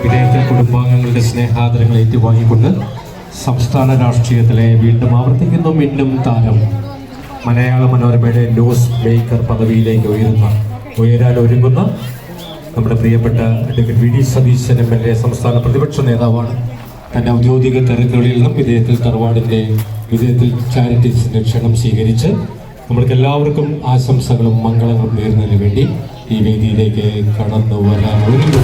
വിധേയത്തിൽ കുടുംബാംഗങ്ങളുടെ സ്നേഹാദരങ്ങൾ ഏറ്റുവാങ്ങിക്കൊണ്ട് സംസ്ഥാന രാഷ്ട്രീയത്തിലെ വീണ്ടും ആവർത്തിക്കുന്നു മിന്നും താരം മലയാള മനോരമയുടെ ന്യൂസ് മേക്കർ പദവിയിലേക്ക് ഉയരാൻ ഒരുങ്ങുന്ന നമ്മുടെ പ്രിയപ്പെട്ട advocate V D Satheesan MLA സംസ്ഥാന പ്രതിപക്ഷ നേതാവാണ്. തൻ്റെ ഔദ്യോഗിക തിരക്കുകളിൽ നിന്നും വിധേയത്തിൽ ചാരിറ്റീസിൻ്റെ ക്ഷണം സ്വീകരിച്ച് നമ്മൾക്ക് എല്ലാവർക്കും ആശംസകളും മംഗളങ്ങളും നേരുന്നതിന് വേണ്ടി ഈ വേദിയിലേക്ക് കടന്നു വരാൻ ഒരുങ്ങുന്നു.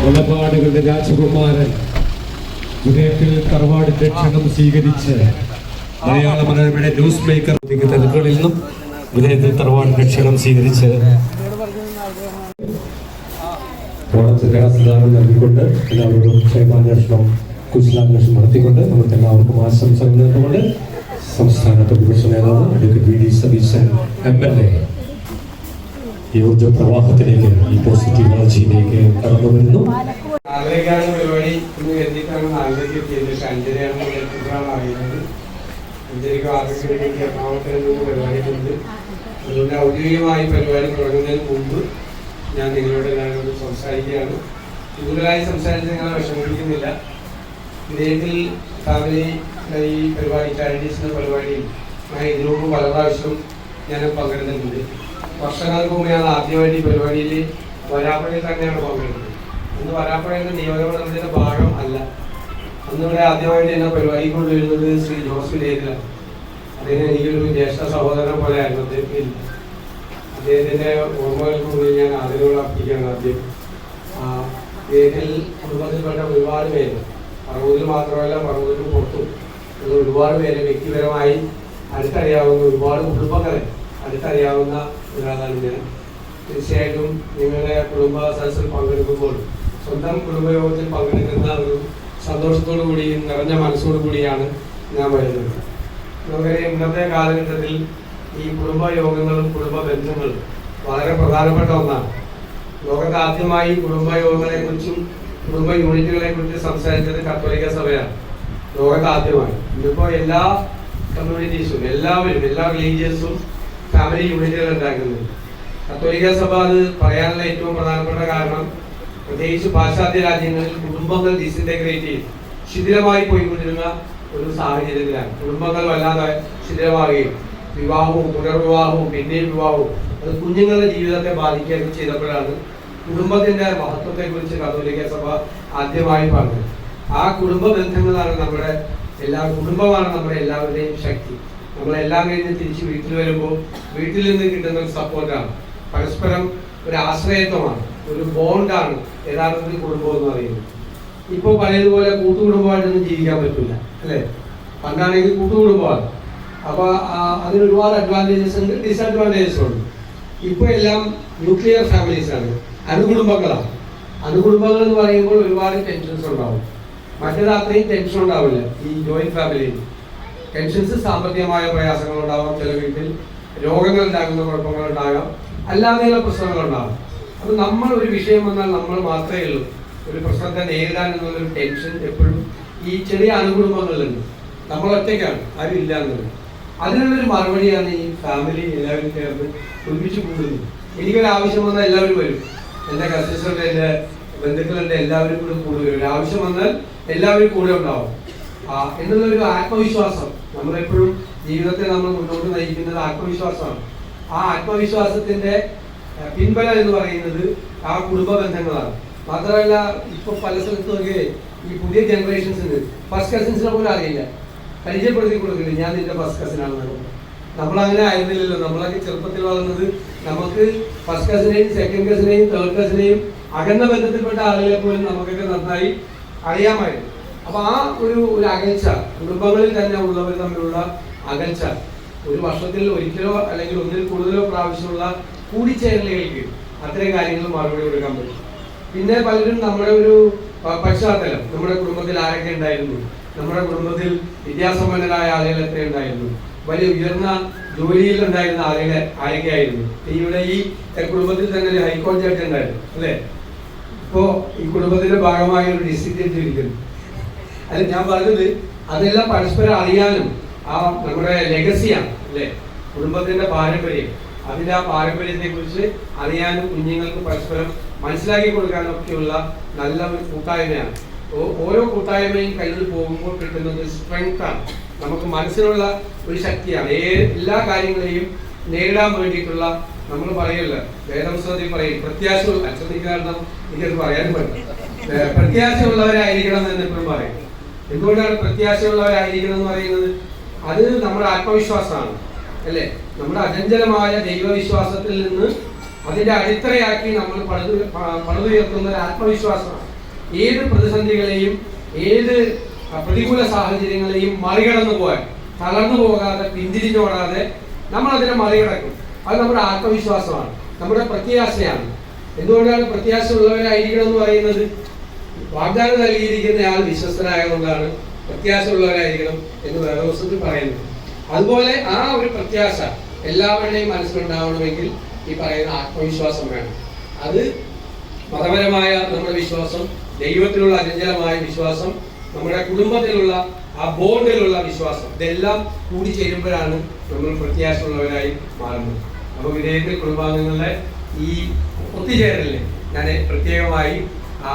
കൊലപാടുകളുടെ രാജകുമാരൻ വിധേയത്തിൽ തറവാടിന്റെ ക്ഷണം സ്വീകരിച്ച് മലയാള മനോരമയുടെ ന്യൂസ് മേക്കർ തിരക്കുകളിൽ നിന്നും വിധേയത്തിൽ തറവാടിന്റെ ക്ഷണം സ്വീകരിച്ച് ഓണത്തിനാസദാനം നൽകിക്കൊണ്ട് എല്ലാവരോടും ക്ഷേമാന്വേഷണം കുശലാന്വേഷണം നടത്തിക്കൊണ്ട് നമുക്ക് എല്ലാവർക്കും ആശംസകൾ നേർന്നുകൊണ്ട് സംസ്ഥാന പ്രതിപക്ഷ നേതാവ് advocate V D Satheesan MLA ഈ ഊർജ്ജ പ്രവാഹത്തിലേക്ക് ഈ പോസിറ്റീവ് എനർജിയിലേക്ക് കടന്നു വരുന്നു. പരിപാടി എന്ന് കരുതിയിട്ടാണ് നാട്ടിലേക്ക് എത്തിയത്. അഞ്ചരയ്ക്ക് ആർക്കും എറണാകുളത്തിന് പരിപാടിക്കുണ്ട്. അതുകൊണ്ട് ഔദ്യോഗികമായി പരിപാടി തുടങ്ങുന്നതിന് മുമ്പ് ഞാൻ നിങ്ങളോട് എല്ലാവരോടും സംസാരിക്കുകയാണ്. കൂടുതലായി സംസാരിച്ച് നിങ്ങളെ വിഷമിപ്പിക്കുന്നില്ല. വിധേയത്തിൽ ഫാമിലി ഈ പരിപാടി ചാരിറ്റീസിൻ്റെ പരിപാടിയിൽ ഞാൻ ഇതിനു മുമ്പ് പല പ്രാവശ്യവും ഞാൻ പങ്കെടുത്തിട്ടുണ്ട്. വർഷങ്ങൾക്ക് മുമ്പ് ഞാൻ ആദ്യമായിട്ട് ഈ പരിപാടിയിൽ വരാപ്പുഴയിൽ തന്നെയാണ് പങ്കെടുത്തത്. അന്ന് വരാപ്പുഴയുടെ നിയമനമണ്ഡലത്തിൻ്റെ ഭാഗം അല്ല. അന്നിവിടെ ആദ്യമായിട്ട് എന്നെ പരിപാടിക്ക് കൊണ്ടുവരുന്നത് ശ്രീ ജോസ് വിധേയത്തിലാണ്. അദ്ദേഹം എനിക്കൊരു ജ്യേഷ്ഠ സഹോദരനെ പോലെ ആയിരുന്നു. അദ്ദേഹത്തിൻ്റെ ഓർമ്മകൾക്ക് മുന്നിൽ ഞാൻ ആദരവുകൾ അർപ്പിക്കുകയാണ്. ആദ്യം അദ്ദേഹത്തിൽ കുടുംബത്തിൽപ്പെട്ട ഒരുപാട് പേര്, പറവൂരിൽ മാത്രമല്ല പറവൂരിന് പുറത്തും ഒരുപാട് പേരെ വ്യക്തിപരമായി അടുത്തറിയാവുന്ന ഒരുപാട് കുടുംബങ്ങളെ അടുത്തറിയാവുന്ന ഒരാളാണ് ഞാൻ. തീർച്ചയായിട്ടും നിങ്ങളുടെ കുടുംബ സദസ്സിൽ പങ്കെടുക്കുമ്പോൾ സ്വന്തം കുടുംബയോഗത്തിൽ പങ്കെടുക്കുന്ന ഒരു സന്തോഷത്തോടു കൂടിയും നിറഞ്ഞ മനസ്സോടു കൂടിയാണ് ഞാൻ വരുന്നത്. നമുക്കറിയാം, ഇന്നത്തെ കാലഘട്ടത്തിൽ ഈ കുടുംബ യോഗങ്ങളും കുടുംബ ബന്ധങ്ങളും വളരെ പ്രധാനപ്പെട്ട ഒന്നാണ്. ലോകത്ത് ആദ്യമായി കുടുംബ യോഗങ്ങളെക്കുറിച്ചും കുടുംബ യൂണിറ്റുകളെ കുറിച്ച് സംസാരിച്ചത് കത്തോലിക്ക സഭയാണ്. ലോകത്ത് ആദ്യമായി. ഇതിപ്പോൾ എല്ലാ കമ്മ്യൂണിറ്റീസും എല്ലാ റിലീജിയൻസും ഫാമിലി യൂണിറ്റുകൾ ഉണ്ടാക്കുന്നത്. കത്തോലിക്ക സഭ അത് പറയാനുള്ള ഏറ്റവും പ്രധാനപ്പെട്ട കാരണം, പ്രത്യേകിച്ച് പാശ്ചാത്യ രാജ്യങ്ങളിൽ കുടുംബങ്ങൾ ഡിസിന്റഗ്രേറ്റ് ചെയ്ത് ശിഥിലമായി പോയിക്കൊണ്ടിരുന്ന ഒരു സാഹചര്യത്തിലാണ്. കുടുംബങ്ങൾ വല്ലാതെ ശിഥിലമാവുകയും വിവാഹവും പുനർവിവാഹവും പിന്നെയും വിവാഹവും അത് കുഞ്ഞുങ്ങളുടെ ജീവിതത്തെ ബാധിക്കുകയൊക്കെ ചെയ്തപ്പോഴാണ് കുടുംബത്തിന്റെ മഹത്വത്തെക്കുറിച്ച് കത്തോലിക്ക സഭ ആദ്യമായി പറഞ്ഞത്. ആ കുടുംബ ബന്ധങ്ങളാണ് കുടുംബമാണ് നമ്മുടെ എല്ലാവരുടെയും ശക്തി. നമ്മളെല്ലാം കഴിഞ്ഞ് തിരിച്ച് വീട്ടിൽ വരുമ്പോൾ വീട്ടിൽ നിന്ന് കിട്ടുന്ന ഒരു സപ്പോർട്ടാണ്, പരസ്പരം ഒരു ആശ്രയത്വമാണ്, ഒരു ബോണ്ടാണ് യഥാർത്ഥത്തിൽ കുടുംബം എന്ന് പറയുന്നത്. ഇപ്പോൾ പഴയതുപോലെ കൂട്ടുകുടുംബമായിട്ടൊന്നും ജീവിക്കാൻ പറ്റില്ല, അല്ലേ? പണ്ടാണെങ്കിൽ കൂട്ടുകുടുംബമാണ്. അപ്പോൾ അതിനൊരുപാട് അഡ്വാൻറ്റേജസ് ഉണ്ട്, ഡിസഡ്വാൻറ്റേജസ് ഉണ്ട്. ഇപ്പോൾ എല്ലാം ന്യൂക്ലിയർ ഫാമിലീസാണ്, അണുകുടുംബങ്ങളാണ്. അണുകുടുംബങ്ങൾ എന്ന് പറയുമ്പോൾ ഒരുപാട് ടെൻഷൻസ് ഉണ്ടാവും. മറ്റേത് അത്രയും ടെൻഷൻ ഉണ്ടാവില്ല. ഈ ജോയിന്റ് ഫാമിലിയിൽ ടെൻഷൻസ്, സാമ്പത്തികമായ പ്രയാസങ്ങൾ ഉണ്ടാവാം, ചില വീട്ടിൽ രോഗങ്ങൾ ഉണ്ടാകുന്ന കുഴപ്പങ്ങൾ ഉണ്ടാകാം, അല്ലാതെയുള്ള പ്രശ്നങ്ങളുണ്ടാകും. അപ്പോൾ നമ്മൾ ഒരു വിഷയം വന്നാൽ നമ്മൾ മാത്രമേ ഉള്ളൂ ഒരു പ്രശ്നത്തെ നേരിടാൻ എന്നുള്ളൊരു ടെൻഷൻ എപ്പോഴും ഈ ചെറിയ അണുകുടുംബങ്ങളിലുണ്ട്. നമ്മൾ ഒറ്റയ്ക്കാണ്, ആരും ഇല്ല എന്നുള്ളത്. അതിനുള്ളൊരു മറുപടിയാണ് ഈ ഫാമിലി എല്ലാവരും ചേർന്ന് ഒരുമിച്ച് കൂടുന്നത്. എനിക്കൊരു ആവശ്യം വന്നാൽ എല്ലാവരും വരും. എൻ്റെ കസിൻസുണ്ട്, എൻ്റെ ബന്ധുക്കളുണ്ട്, എല്ലാവരും കൂടെ കൂടെ വരും. ഒരു ആവശ്യം വന്നാൽ എല്ലാവരും കൂടെ ഉണ്ടാവും എന്നുള്ളൊരു ആത്മവിശ്വാസം. നമ്മളെപ്പോഴും ജീവിതത്തെ നമ്മൾ മുന്നോട്ട് നയിക്കുന്നത് ആത്മവിശ്വാസമാണ്. ആ ആത്മവിശ്വാസത്തിന്റെ പിൻബലം എന്ന് പറയുന്നത് ആ കുടുംബ ബന്ധങ്ങളാണ്. മാത്രമല്ല, ഇപ്പൊ പല സ്ഥലത്തുമൊക്കെ ഈ പുതിയ ജനറേഷൻസിന് ഫസ്റ്റ് കസിൻസിനെ പോലും അറിയില്ല, പരിചയപ്പെടുത്തി കൊടുക്കില്ല. ഞാൻ നിന്റെ ഫസ്റ്റ് കസിനാണെന്ന്. നമ്മളങ്ങനെ ആയിരുന്നില്ലല്ലോ. നമ്മളൊക്കെ ചെറുപ്പത്തിൽ വളർന്നത് നമുക്ക് ഫസ്റ്റ് കസിനെയും സെക്കൻഡ് കസിനെയും തേർഡ് കസിനെയും അകന്ന ബന്ധത്തിൽപ്പെട്ട ആളുകളെ പോലും നമുക്കൊക്കെ നന്നായി അറിയാമായിരുന്നു. അപ്പൊ ആ ഒരു അകൽച്ച, കുടുംബങ്ങളിൽ തന്നെ ഉള്ളവർ തമ്മിലുള്ള അകൽച്ച, ഒരു വർഷത്തിൽ ഒരിക്കലോ അല്ലെങ്കിൽ ഒന്നിൽ കൂടുതലോ പ്രാവശ്യമുള്ള കൂടിച്ചേരലുകൾക്ക് അത്തരം കാര്യങ്ങൾ മറുപടി കൊടുക്കാൻ പറ്റും. പിന്നെ പലരും നമ്മുടെ ഒരു പശ്ചാത്തലം, നമ്മുടെ കുടുംബത്തിൽ ആരൊക്കെ ഉണ്ടായിരുന്നു, നമ്മുടെ കുടുംബത്തിൽ വിദ്യാസമ്പന്നരായ ആളുകൾ എത്ര ഉണ്ടായിരുന്നു, വലിയ ഉയർന്ന ജോലിയിൽ ഉണ്ടായിരുന്ന ആളുകളെ ആരൊക്കെ ആയിരുന്നു. ഇവിടെ ഈ കുടുംബത്തിൽ തന്നെ ഒരു ഹൈക്കോടതി ജഡ്ജ് ഉണ്ടായിരുന്നു, അല്ലേ? ഇപ്പോ ഈ കുടുംബത്തിന്റെ ഭാഗമായ ഒരു ഡിസ്ട്രിക്ട് ജഡ്ജ് ഇരിക്കുന്നു. അത് ഞാൻ പറഞ്ഞത് അതെല്ലാം പരസ്പരം അറിയാനും ആ നമ്മുടെ ലെഗസിയാണ്, അല്ലേ? കുടുംബത്തിന്റെ പാരമ്പര്യം. അതിൻ്റെ ആ പാരമ്പര്യത്തെക്കുറിച്ച് അറിയാനും കുഞ്ഞുങ്ങൾക്ക് പരസ്പരം മനസ്സിലാക്കി കൊടുക്കാനും ഒക്കെയുള്ള നല്ല ഒരു കൂട്ടായ്മയാണ്. ഓരോ കൂട്ടായ്മയും കയ്യിൽ പോകുമ്പോൾ കിട്ടുന്നത് സ്ട്രെങ്താണ്, നമുക്ക് മനസ്സിലുള്ള ഒരു ശക്തിയാണ്. എല്ലാ കാര്യങ്ങളെയും നേരിടാൻ വേണ്ടിയിട്ടുള്ള നമ്മൾ പറയല്ല, വേദപുസ്തകത്തിൽ പറയും പ്രത്യാശയുള്ള ശ്രദ്ധിക്കുന്ന എനിക്കത് പറയാനും പറ്റും, പ്രത്യാശയുള്ളവരായിരിക്കണം എന്ന് എപ്പോഴും പറയും. എന്തുകൊണ്ടാണ് പ്രത്യാശയുള്ളവരായിരിക്കണം എന്ന് പറയുന്നത്? അത് നമ്മുടെ ആത്മവിശ്വാസമാണ് അല്ലേ? നമ്മുടെ അചഞ്ചലമായ ദൈവവിശ്വാസത്തിൽ നിന്ന് അതിന്റെ അടിത്തറയാക്കി നമ്മൾ പണിതുയർത്തുന്ന ഒരു ആത്മവിശ്വാസമാണ്. ഏത് പ്രതിസന്ധികളെയും ഏത് പ്രതികൂല സാഹചര്യങ്ങളെയും മറികടന്നു പോകാൻ, തളർന്നു പോകാതെ പിന്തിരിഞ്ഞോടാതെ നമ്മൾ അതിനെ മറികടക്കും. അത് നമ്മുടെ ആത്മവിശ്വാസമാണ്, നമ്മുടെ പ്രത്യാശയാണ്. എന്തുകൊണ്ടാണ് പ്രത്യാശയുള്ളവരായിരിക്കണം എന്ന് പറയുന്നത്? വാഗ്ദാനം നൽകിയിരിക്കുന്ന ആൾ വിശ്വസ്തനായതുകൊണ്ടാണ് പ്രത്യാശയുള്ളവരായിരിക്കണം എന്ന് വേദപുസ്തകത്തിൽ പറയുന്നത്. അതുപോലെ ആ ഒരു പ്രത്യാശ എല്ലാവരുടെയും മനസ്സിലുണ്ടാവണമെങ്കിൽ ഈ പറയുന്ന ആത്മവിശ്വാസം വേണം. അത് മതപരമായ നമ്മുടെ വിശ്വാസം, ദൈവത്തിലുള്ള അചഞ്ചലമായ വിശ്വാസം, നമ്മുടെ കുടുംബത്തിലുള്ള ആ ബോണ്ടിലുള്ള വിശ്വാസം, ഇതെല്ലാം കൂടി ചേരുമ്പോഴാണ് നമ്മൾ പ്രത്യാശയുള്ളവരായി മാറുന്നത്. അപ്പോൾ വിധേയത്തിൽ കുടുംബാംഗങ്ങളുടെ ഈ ഒത്തുചേരലിന് ഞാൻ പ്രത്യേകമായി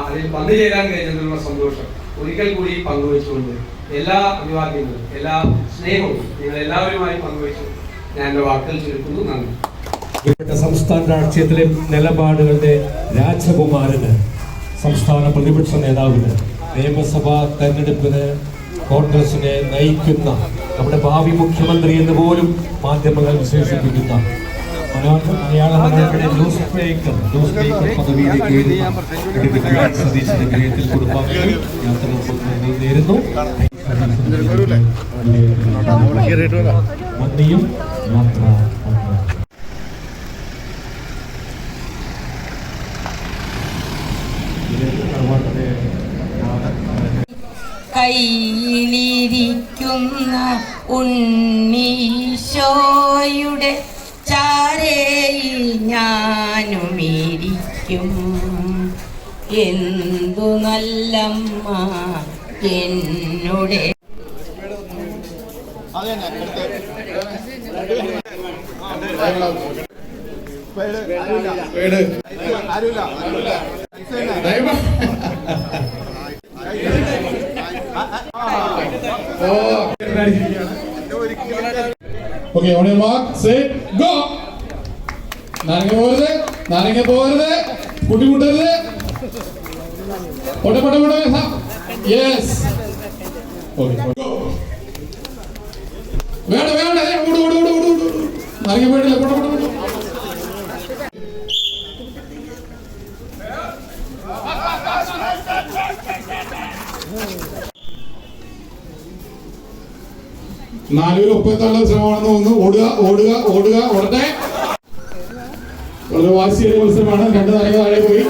അതിൽ പങ്കുചേരാൻ കഴിഞ്ഞതിനുള്ള സന്തോഷം ഒരിക്കൽ കൂടി പങ്കുവെച്ചുകൊണ്ട് എല്ലാ അഭിവാദ്യങ്ങളും എല്ലാ സ്നേഹവും നിങ്ങൾ എല്ലാവരുമായി പങ്കുവെച്ചു ഞാൻ എൻ്റെ വാക്കുകൾ ചുരുക്കുന്നു. നന്ദി. സംസ്ഥാന രാഷ്ട്രീയത്തിലെ നിലപാടുകളുടെ രാജകുമാരന്, സംസ്ഥാന പ്രതിപക്ഷ നേതാവിന്, നിയമസഭാ തെരഞ്ഞെടുപ്പിന് കോൺഗ്രസിനെ നയിക്കുന്ന നമ്മുടെ ഭാവി മുഖ്യമന്ത്രി എന്ന് പോലും മാധ്യമങ്ങൾ വിശേഷിപ്പിക്കുന്ന മലയാള മനോരമയുടെ ന്യൂസ് മേക്കർ പദവിയിലേക്ക് സതീശന്റെ വിജയത്തിൽ കുടുംബാംഗങ്ങൾ യാത്ര നേരുന്നു. നന്ദിയും യാത്ര. കയ്യിലിരിക്കുന്ന ഉണ്ണീശോയുടെ ചാരയിൽ ഞാനുമിരിക്കും. എന്തു നല്ലമ്മ എന്നുടെ Okay, on your mark, set, go! നാരങ്ങ പോകരുത്, കുട്ടിമുട്ടരുത്. പോട്ടെ. Yes. Okay, go. വേണ്ട, ഓട്. നാരങ്ങ പോയിട്ടില്ല, പോട്ടെ. നാലുപേർ ഒപ്പത്തുള്ള ശ്രമമാണെന്ന് തോന്നുന്നു. ഓടട്ടെ. വളരെ വാശിയേറിയ മത്സരമാണ്. 2 നാരങ്ങ താഴെ പോയി.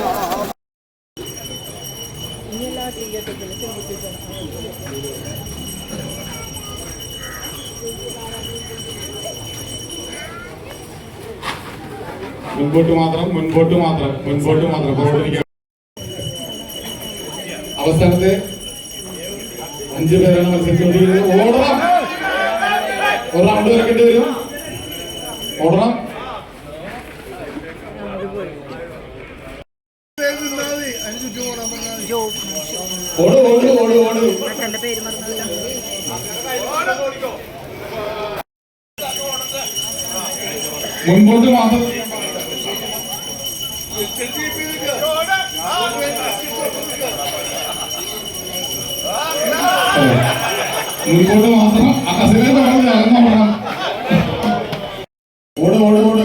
മുൻപോട്ട് മാത്രം. അവസാനത്തെ 5 പേരാണ് മത്സരിച്ചുകൊണ്ടിരിക്കുന്നത്. ഓടണം. ഒരു റൗണ്ട് വരക്കേണ്ടി വരും. ഓടണം. ഓട്. മുൻപോട്ട് മാത്രം. ആ കസേര ഇറങ്ങണം. ഓട്.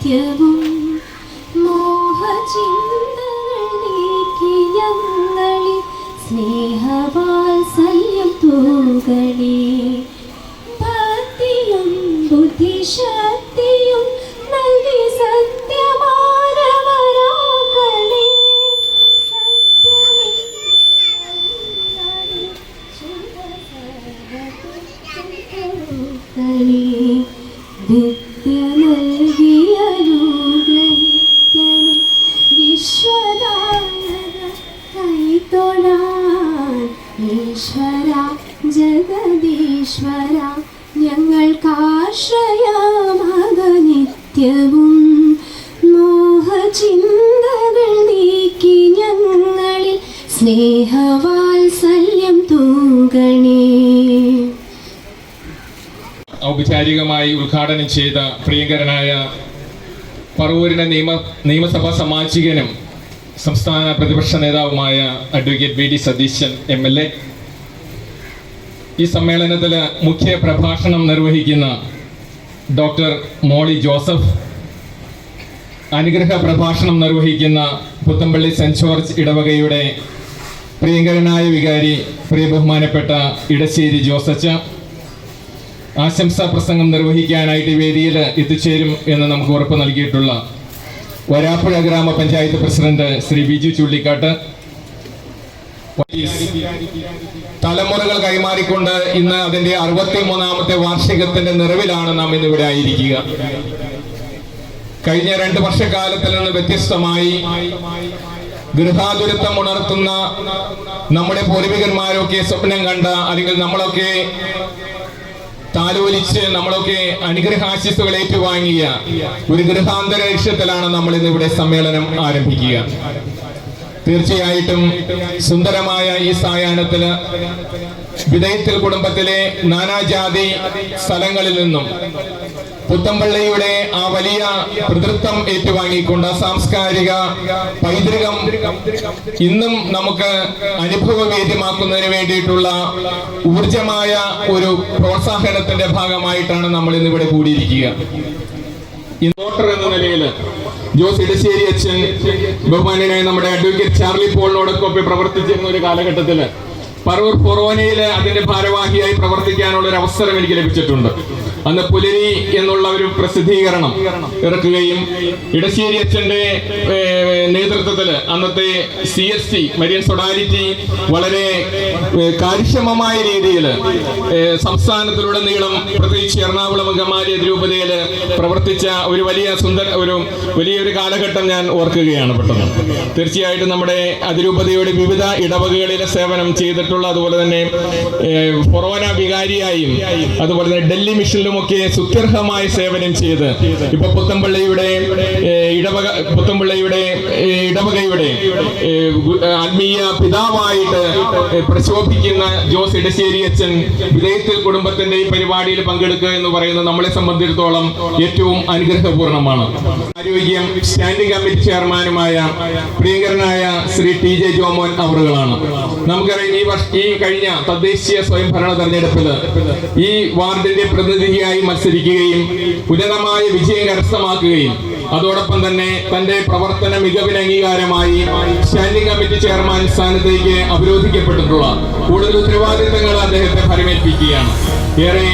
നിത്യവും മോഹചിന്തകൾ നീക്കി ഞങ്ങളിൽ സ്നേഹവാത്സല്യം തൂകണേ. ഭക്തിയും ബുദ്ധിശക്തിയും നൽകി സത്യമാനവരാക്കണേ. വിദ്യ നൽകിയ അനുഗ്രഹിക്കണേ. വിശ്വനായക കൈതൊഴാൻ ഈശ്വര ജഗദീശ്വര ഞങ്ങൾക്കാശ്രയമക നിത്യവും മോഹചിന്തകൾ നീക്കി ഞങ്ങളിൽ സ്നേഹവാത്സല്യം തൂകണേ. ഔപചാരികമായി ഉദ്ഘാടനം ചെയ്ത പ്രിയങ്കരനായ പറവൂരിലെ നിയമസഭാ സാമാജികനും സംസ്ഥാന പ്രതിപക്ഷ നേതാവുമായ അഡ്വക്കേറ്റ് വി.ഡി. സതീശൻ MLA, ഈ സമ്മേളനത്തിൽ മുഖ്യ പ്രഭാഷണം നിർവഹിക്കുന്ന ഡോക്ടർ മോളി ജോസഫ്, അനുഗ്രഹ പ്രഭാഷണം നിർവഹിക്കുന്ന പുത്തമ്പള്ളി സെന്റ് ജോർജ് ഇടവകയുടെ പ്രിയങ്കരനായ വികാരി പ്രിയ ബഹുമാനപ്പെട്ട ഇടശ്ശേരി ജോസച്ച, ആശംസാ പ്രസംഗം നിർവഹിക്കാനായിട്ട് വേദിയിൽ എത്തിച്ചേരും എന്ന് നമുക്ക് ഉറപ്പ് നൽകിയിട്ടുള്ള വരാപ്പുഴ ഗ്രാമപഞ്ചായത്ത് പ്രസിഡന്റ് ശ്രീ ബിജു ചുള്ളിക്കാട്ട്, തലമുറകൾ കൈമാറിക്കൊണ്ട് ഇന്ന് അതിന്റെ 63ാമത്തെ വാർഷികത്തിന്റെ നിറവിലാണ് നാം ഇന്നിവിടെ ആയിരിക്കുക. കഴിഞ്ഞ 2 വർഷക്കാലത്തിൽ നിന്ന് വ്യത്യസ്തമായി ഗൃഹാതുരത്വം ഉണർത്തുന്ന നമ്മുടെ പൂർവികന്മാരൊക്കെ സ്വപ്നം കണ്ട, അല്ലെങ്കിൽ നമ്മളൊക്കെ താലോലിച്ച് നമ്മളൊക്കെ അനുഗ്രഹാശിസ്സുകൾ ഏറ്റുവാങ്ങിയ ഒരു ഗൃഹാന്തരീക്ഷത്തിലാണ് നമ്മൾ ഇന്നിവിടെ സമ്മേളനം ആരംഭിക്കുക. തീർച്ചയായിട്ടും സുന്ദരമായ ഈ സായാഹ്നത്തില് വിധേയത്തിൽ കുടുംബത്തിലെ നാനാജാതി സ്ഥലങ്ങളിൽ നിന്നും പുത്തമ്പള്ളിയുടെ ആ വലിയ പിതൃത്വം ഏറ്റുവാങ്ങിക്കൊണ്ട് സാംസ്കാരിക പൈതൃകം ഇന്നും നമുക്ക് അനുഭവവേദ്യമാക്കുന്നതിന് വേണ്ടിയിട്ടുള്ള ഊർജമായ ഒരു പ്രോത്സാഹനത്തിന്റെ ഭാഗമായിട്ടാണ് നമ്മൾ ഇന്നിവിടെ കൂടിയിരിക്കുക. വോട്ടർ എന്ന നിലയിൽ ജോസ് ഇടശ്ശേരി അച്ഛൻ, ബഹുമാന്യനായ നമ്മുടെ അഡ്വക്കേറ്റ് ചാർലി പോളിനോടൊക്കെ പ്രവർത്തിച്ചിരുന്ന ഒരു കാലഘട്ടത്തില് പറവൂർ ഫൊറോനയിൽ അതിന്റെ ഭാരവാഹിയായി പ്രവർത്തിക്കാനുള്ള ഒരു അവസരം എനിക്ക് ലഭിച്ചിട്ടുണ്ട്. അന്ന് പുലരി എന്നുള്ള ഒരു പ്രസിദ്ധീകരണം ഇറക്കുകയും ഇടശ്ശേരി അച്ഛന്റെ നേതൃത്വത്തിൽ അന്നത്തെ CST മരിയൻ സൊഡാലിറ്റി വളരെ കാര്യക്ഷമമായ രീതിയിൽ സംസ്ഥാനത്തിലുടനീളം, പ്രത്യേകിച്ച് എറണാകുളം അങ്കമാലി അതിരൂപതയിൽ പ്രവർത്തിച്ച ഒരു വലിയൊരു കാലഘട്ടം ഞാൻ ഓർക്കുകയാണ് പെട്ടെന്ന്. തീർച്ചയായിട്ടും നമ്മുടെ അതിരൂപതയുടെ വിവിധ ഇടവകകളിലെ സേവനം ചെയ്തിട്ടുള്ള, അതുപോലെ തന്നെ ഫൊറോന വികാരിയായും അതുപോലെ തന്നെ ഡൽഹി മിഷനിലും ഒക്കെ സുത്യർഹമായ സേവനം ചെയ്ത് ഇപ്പൊ പുത്തമ്പള്ളിയുടെ ഇടവകയുടെ ആത്മീയ പിതാവായിട്ട് പ്രശോഭിക്കുന്ന ജോസ് ഇടശ്ശേരി അച്ഛൻ വിധേയത്തിൽ കുടുംബത്തിന്റെ ഈ പരിപാടിയിൽ പങ്കെടുക്കുക എന്ന് പറയുന്നത് നമ്മളെ സംബന്ധിച്ചിടത്തോളം ഏറ്റവും അനുഗ്രഹപൂർണമാണ്. ആരോഗ്യം സ്റ്റാൻഡിംഗ് കമ്മിറ്റി ചെയർമാനുമായ പ്രിയങ്കരനായ ശ്രീ TJ ജോമോൻ അവറുകളാണ്. നമുക്കറിയാം ഈ കഴിഞ്ഞ തദ്ദേശീയ സ്വയംഭരണ തെരഞ്ഞെടുപ്പിൽ ഈ വാർഡിന്റെ പ്രതിനിധിയായി മത്സരിക്കുകയും ഉന്നതമായ വിജയം കരസ്ഥമാക്കുകയും അതോടൊപ്പം തന്നെ തന്റെ പ്രവർത്തന മികവിന് അംഗീകാരമായി സ്റ്റാൻഡിംഗ് കമ്മിറ്റി ചെയർമാൻ സ്ഥാനത്തേക്ക് അവരോധിക്കപ്പെട്ടിട്ടുള്ള കൂടുതൽ ഉത്തരവാദിത്തങ്ങൾ അദ്ദേഹത്തെ ഫലമേൽപ്പിക്കുകയാണ്. ഏറെ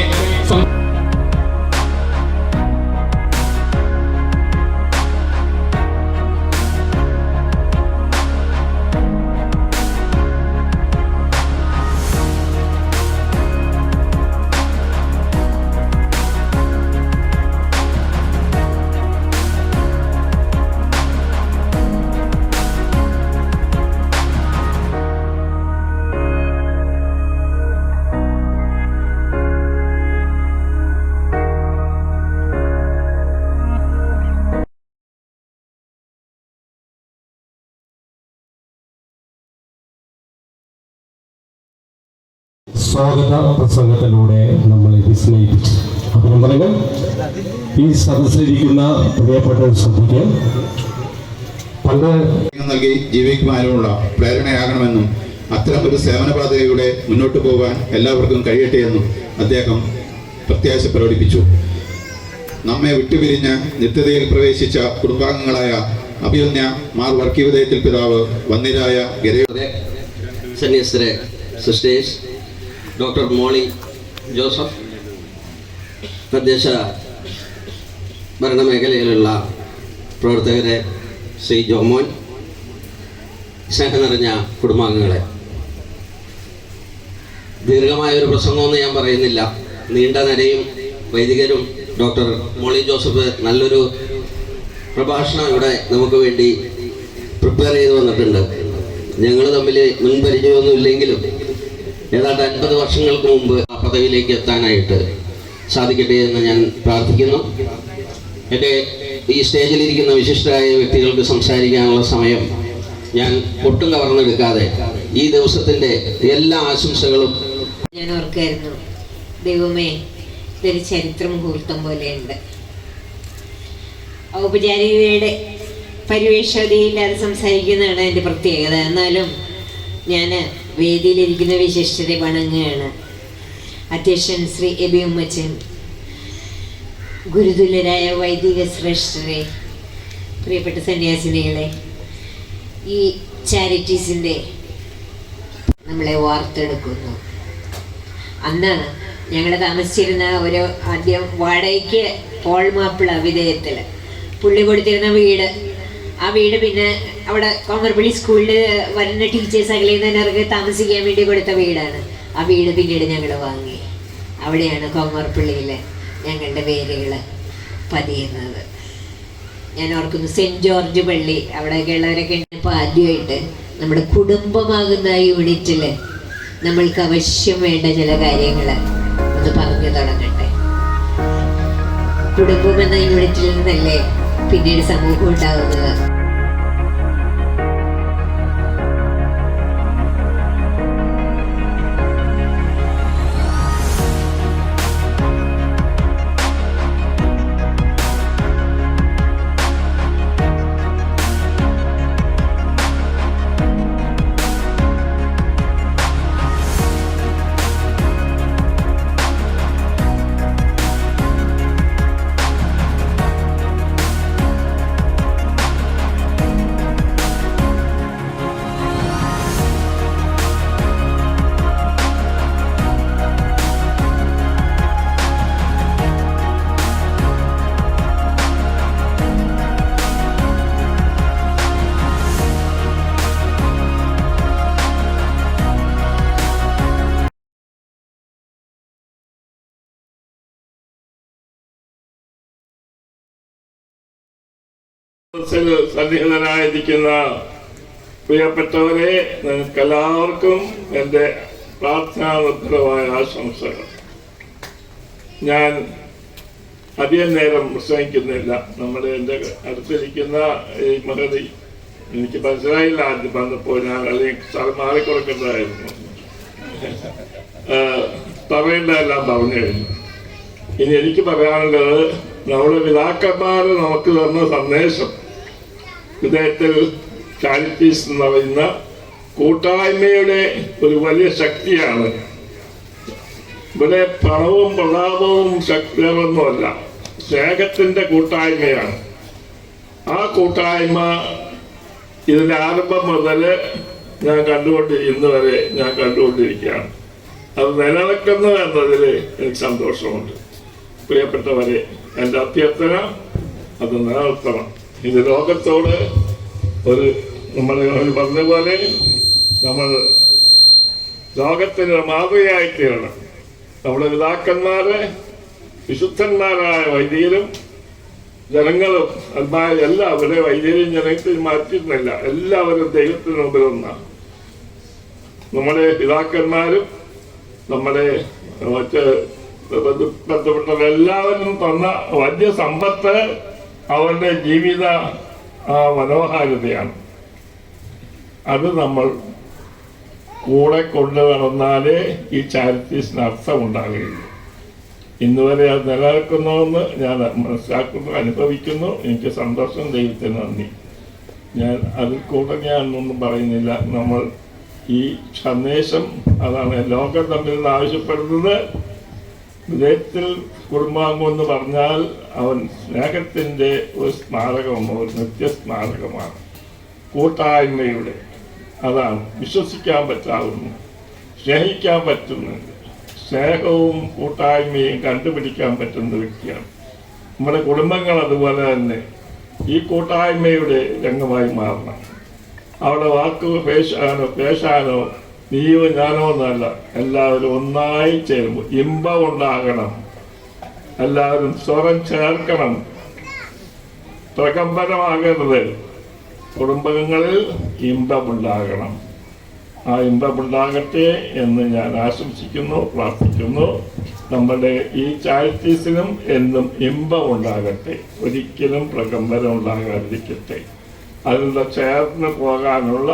സ്വാഗത പ്രസംഗത്തിലൂടെ നമ്മളെ വിസ്മയിപ്പിച്ചു. അഭിനന്ദനങ്ങൾ. ഈ സദസ്സിലിരിക്കുന്ന പ്രിയപ്പെട്ട ശ്രദ്ധിക്കാൻ പണ്ട് നൽകി ജീവിക്കുവാനുള്ള പ്രേരണയാകണമെന്നും അത്തരം ഒരു സേവന പാതയിലൂടെ മുന്നോട്ട് പോകാൻ എല്ലാവർക്കും കഴിയട്ടെ എന്നും അദ്ദേഹം പ്രത്യാശ പ്രകടിപ്പിച്ചു. നമ്മെ വിട്ടുപിരിഞ്ഞ് നിത്യതയിൽ പ്രവേശിച്ച കുടുംബാംഗങ്ങളായ അഭിയന്യ മാർ വർക്കീവദയത്തിൽ പിതാവ് വന്നിരായ സന്യസ്തരെ, സിസ്റ്റേഴ്സ്, ഡോക്ടർ മോളി ജോസഫ്, തദ്ദേശ ഭരണമേഖലയിലുള്ള പ്രവർത്തകരെ, ശ്രീ ജോമോൻ, സ്നേഹം നിറഞ്ഞ കുടുംബാംഗങ്ങളെ, ദീർഘമായൊരു പ്രസംഗമൊന്നും ഞാൻ പറയുന്നില്ല. നീണ്ട നിരയും വൈദികരും ഡോക്ടർ മോളി ജോസഫ് നല്ലൊരു പ്രഭാഷണം ഇവിടെ നമുക്ക് വേണ്ടി പ്രിപ്പയർ ചെയ്ത് വന്നിട്ടുണ്ട്. ഞങ്ങൾ തമ്മിൽ മുൻപരിചയമൊന്നും ഇല്ലെങ്കിലും ഏതാണ്ട് 50 വർഷങ്ങൾക്ക് മുമ്പ് ആ പദവിയിലേക്ക് എത്താനായിട്ട് സാധിക്കട്ടെ എന്ന് ഞാൻ പ്രാർത്ഥിക്കുന്നു. എൻ്റെ ഈ സ്റ്റേജിലിരിക്കുന്ന വിശിഷ്ടരായ വ്യക്തികൾക്ക് സംസാരിക്കാനുള്ള സമയം ഞാൻ ഒട്ടും കവർന്നെടുക്കാതെ ഈ ദിവസത്തിൻ്റെ എല്ലാ ആശംസകളും ഞാൻ ഓർക്കായിരുന്നു. ദൈവമേ, ഇതൊരു ചരിത്ര മുഹൂർത്തം പോലെയുണ്ട്. ഔപചാരികതയുടെ പരിവേഷതയില്ലാതെ സംസാരിക്കുന്നതാണ് എൻ്റെ പ്രത്യേകത. എന്നാലും ഞാൻ വേദിയിലിരിക്കുന്ന വിശിഷ്ടരെ വണങ്ങുകയാണ്. അധ്യക്ഷൻ ശ്രീ എബി ഉമ്മച്ചൻ, ഗുരുതുല്യരായ വൈദിക ശ്രേഷ്ഠരെ, പ്രിയപ്പെട്ട സന്യാസിനികളെ, ഈ ചാരിറ്റീസിൻ്റെ നമ്മളെ വാർത്തെടുക്കുന്നു. അന്ന് ഞങ്ങൾ താമസിച്ചിരുന്ന ഒരു ആദ്യം വാടകയ്ക്ക് പോൾ മാപ്പിള വിധേയത്തിൽ പുള്ളി കൊടുത്തിരുന്ന വീട്, ആ വീട് പിന്നെ അവിടെ കോങ്ങർപ്പള്ളി സ്കൂളിൽ വരുന്ന ടീച്ചേഴ്സ് അകലെയുന്നവർക്ക് താമസിക്കാൻ വേണ്ടി കൊടുത്ത വീടാണ്. ആ വീട് പിന്നീട് ഞങ്ങൾ വാങ്ങി. അവിടെയാണ് കോങ്ങർപ്പള്ളിയിൽ ഞങ്ങളുടെ വേരുകൾ പതിയുന്നത്. ഞാൻ ഓർക്കുന്നു സെൻറ്റ് ജോർജ് പള്ളി, അവിടെയൊക്കെയുള്ളവരൊക്കെ ഇപ്പോൾ ആദ്യമായിട്ട് നമ്മുടെ കുടുംബമാകുന്ന യൂണിറ്റിൽ നമ്മൾക്ക് അവശ്യം വേണ്ട ചില കാര്യങ്ങൾ ഒന്ന് പറഞ്ഞു തുടങ്ങട്ടെ. കുടുംബം എന്ന യൂണിറ്റിൽ നിന്നല്ലേ പിന്നീട് സമൂഹം ഉണ്ടാകുന്നത്. സന്നിഹിതരായിരിക്കുന്ന പ്രിയപ്പെട്ടവരെ, നിങ്ങൾക്കെല്ലാവർക്കും എൻ്റെ പ്രാർത്ഥനാനിർഭരമായ ആശംസകൾ. ഞാൻ അധികം നേരം പ്രസംഗിക്കുന്നില്ല. നമ്മുടെ എൻ്റെ അടുത്തിരിക്കുന്ന ഈ മഹതി എനിക്ക് മനസ്സിലായില്ല ആദ്യം വന്നപ്പോൾ. ഞാൻ അല്ലെങ്കിൽ സ്ഥലം മാറിക്കൊടുക്കേണ്ടതായിരുന്നു. പറയേണ്ടതെല്ലാം പറഞ്ഞു കഴിഞ്ഞു. ഇനി എനിക്ക് പറയാനുള്ളത്, നമ്മുടെ പിതാക്കന്മാർ നമുക്ക് തന്ന സന്ദേശം, വിധേയത്തിൽ ചാരിറ്റീസ് എന്ന് പറയുന്ന കൂട്ടായ്മയുടെ ഒരു വലിയ ശക്തിയാണ്. ഇവിടെ പണവും പ്രതാപവും ശക്തികളൊന്നുമല്ല, സ്നേഹത്തിൻ്റെ കൂട്ടായ്മയാണ്. ആ കൂട്ടായ്മ ഇതിൻ്റെ ആരംഭം മുതൽ ഞാൻ ഇന്ന് വരെ ഞാൻ കണ്ടുകൊണ്ടിരിക്കുകയാണ്. അത് നിലനിൽക്കുന്നു എന്നതിൽ എനിക്ക് സന്തോഷമുണ്ട്. പ്രിയപ്പെട്ടവരെ, എൻ്റെ അഭ്യർത്ഥന അത് നിലനിർത്തണം. ഇത് ലോകത്തോട് നമ്മൾ പറഞ്ഞ പോലെ നമ്മൾ ലോകത്തിന് മാതൃകയായി തീരണം. നമ്മുടെ പിതാക്കന്മാരെ വിശുദ്ധന്മാരായ വൈദികരും ജനങ്ങളും എല്ലാവരും വൈദ്യരും ജനത്തിൽ മാറ്റിയിരുന്നില്ല. എല്ലാവരും ദൈവത്തിന് മുമ്പിൽ ഒന്നാണ്. നമ്മുടെ പിതാക്കന്മാരും നമ്മുടെ മറ്റ് ബന്ധപ്പെട്ടവരെല്ലാവരും തന്ന വലിയ സമ്പത്ത് അവരുടെ ജീവിത മനോഹാരിതയാണ്. അത് നമ്മൾ കൂടെ കൊണ്ടു നടന്നാലേ ഈ ചാരിറ്റീസിന് അർത്ഥമുണ്ടാകുകയുള്ളൂ. ഇന്നുവരെ അത് നിലനിൽക്കുന്നുവെന്ന് ഞാൻ മനസ്സിലാക്കുന്നു, അനുഭവിക്കുന്നു. എനിക്ക് സന്തോഷം, ദൈവത്തിന് നന്ദി. ഞാൻ അതിൽ കൂടെ ഞാനൊന്നും പറയുന്നില്ല. നമ്മൾ ഈ സന്ദേശം അതാണ് ലോകം തമ്മിൽ നിന്ന് ആവശ്യപ്പെടുന്നത്. ഹൃദയത്തിൽ കുടുംബാംഗം എന്ന് പറഞ്ഞാൽ അവൻ സ്നേഹത്തിൻ്റെ ഒരു സ്മാരകമോ നിത്യസ്മാരകമാണ്, കൂട്ടായ്മയുടെ. അതാണ് വിശ്വസിക്കാൻ പറ്റാവുന്നു, സ്നേഹിക്കാൻ പറ്റുന്നുണ്ട്. സ്നേഹവും കൂട്ടായ്മയും കണ്ടുപിടിക്കാൻ പറ്റുന്ന വ്യക്തിയാണ്. നമ്മുടെ കുടുംബങ്ങൾ അതുപോലെ തന്നെ ഈ കൂട്ടായ്മയുടെ രംഗമായി മാറണം. അവിടെ വാക്കുകൾ പേശാനോ നീയോ ഞാനോ എന്നല്ല, എല്ലാവരും ഒന്നായി ചേരുമ്പോൾ ഇമ്പം ഉണ്ടാകണം. എല്ലാവരും സ്വരം ചേർക്കണം, പ്രകമ്പനമാകരുത്. കുടുംബങ്ങളിൽ ഇമ്പമുണ്ടാകണം. ആ ഇമ്പമുണ്ടാകട്ടെ എന്ന് ഞാൻ ആശംസിക്കുന്നു, പ്രാർത്ഥിക്കുന്നു. നമ്മുടെ ഈ ചാരിറ്റീസിനും എന്നും ഇമ്പം ഉണ്ടാകട്ടെ, ഒരിക്കലും പ്രകമ്പനം ഉണ്ടാകാതിരിക്കട്ടെ. അതിനുള്ള ചേർന്ന് പോകാനുള്ള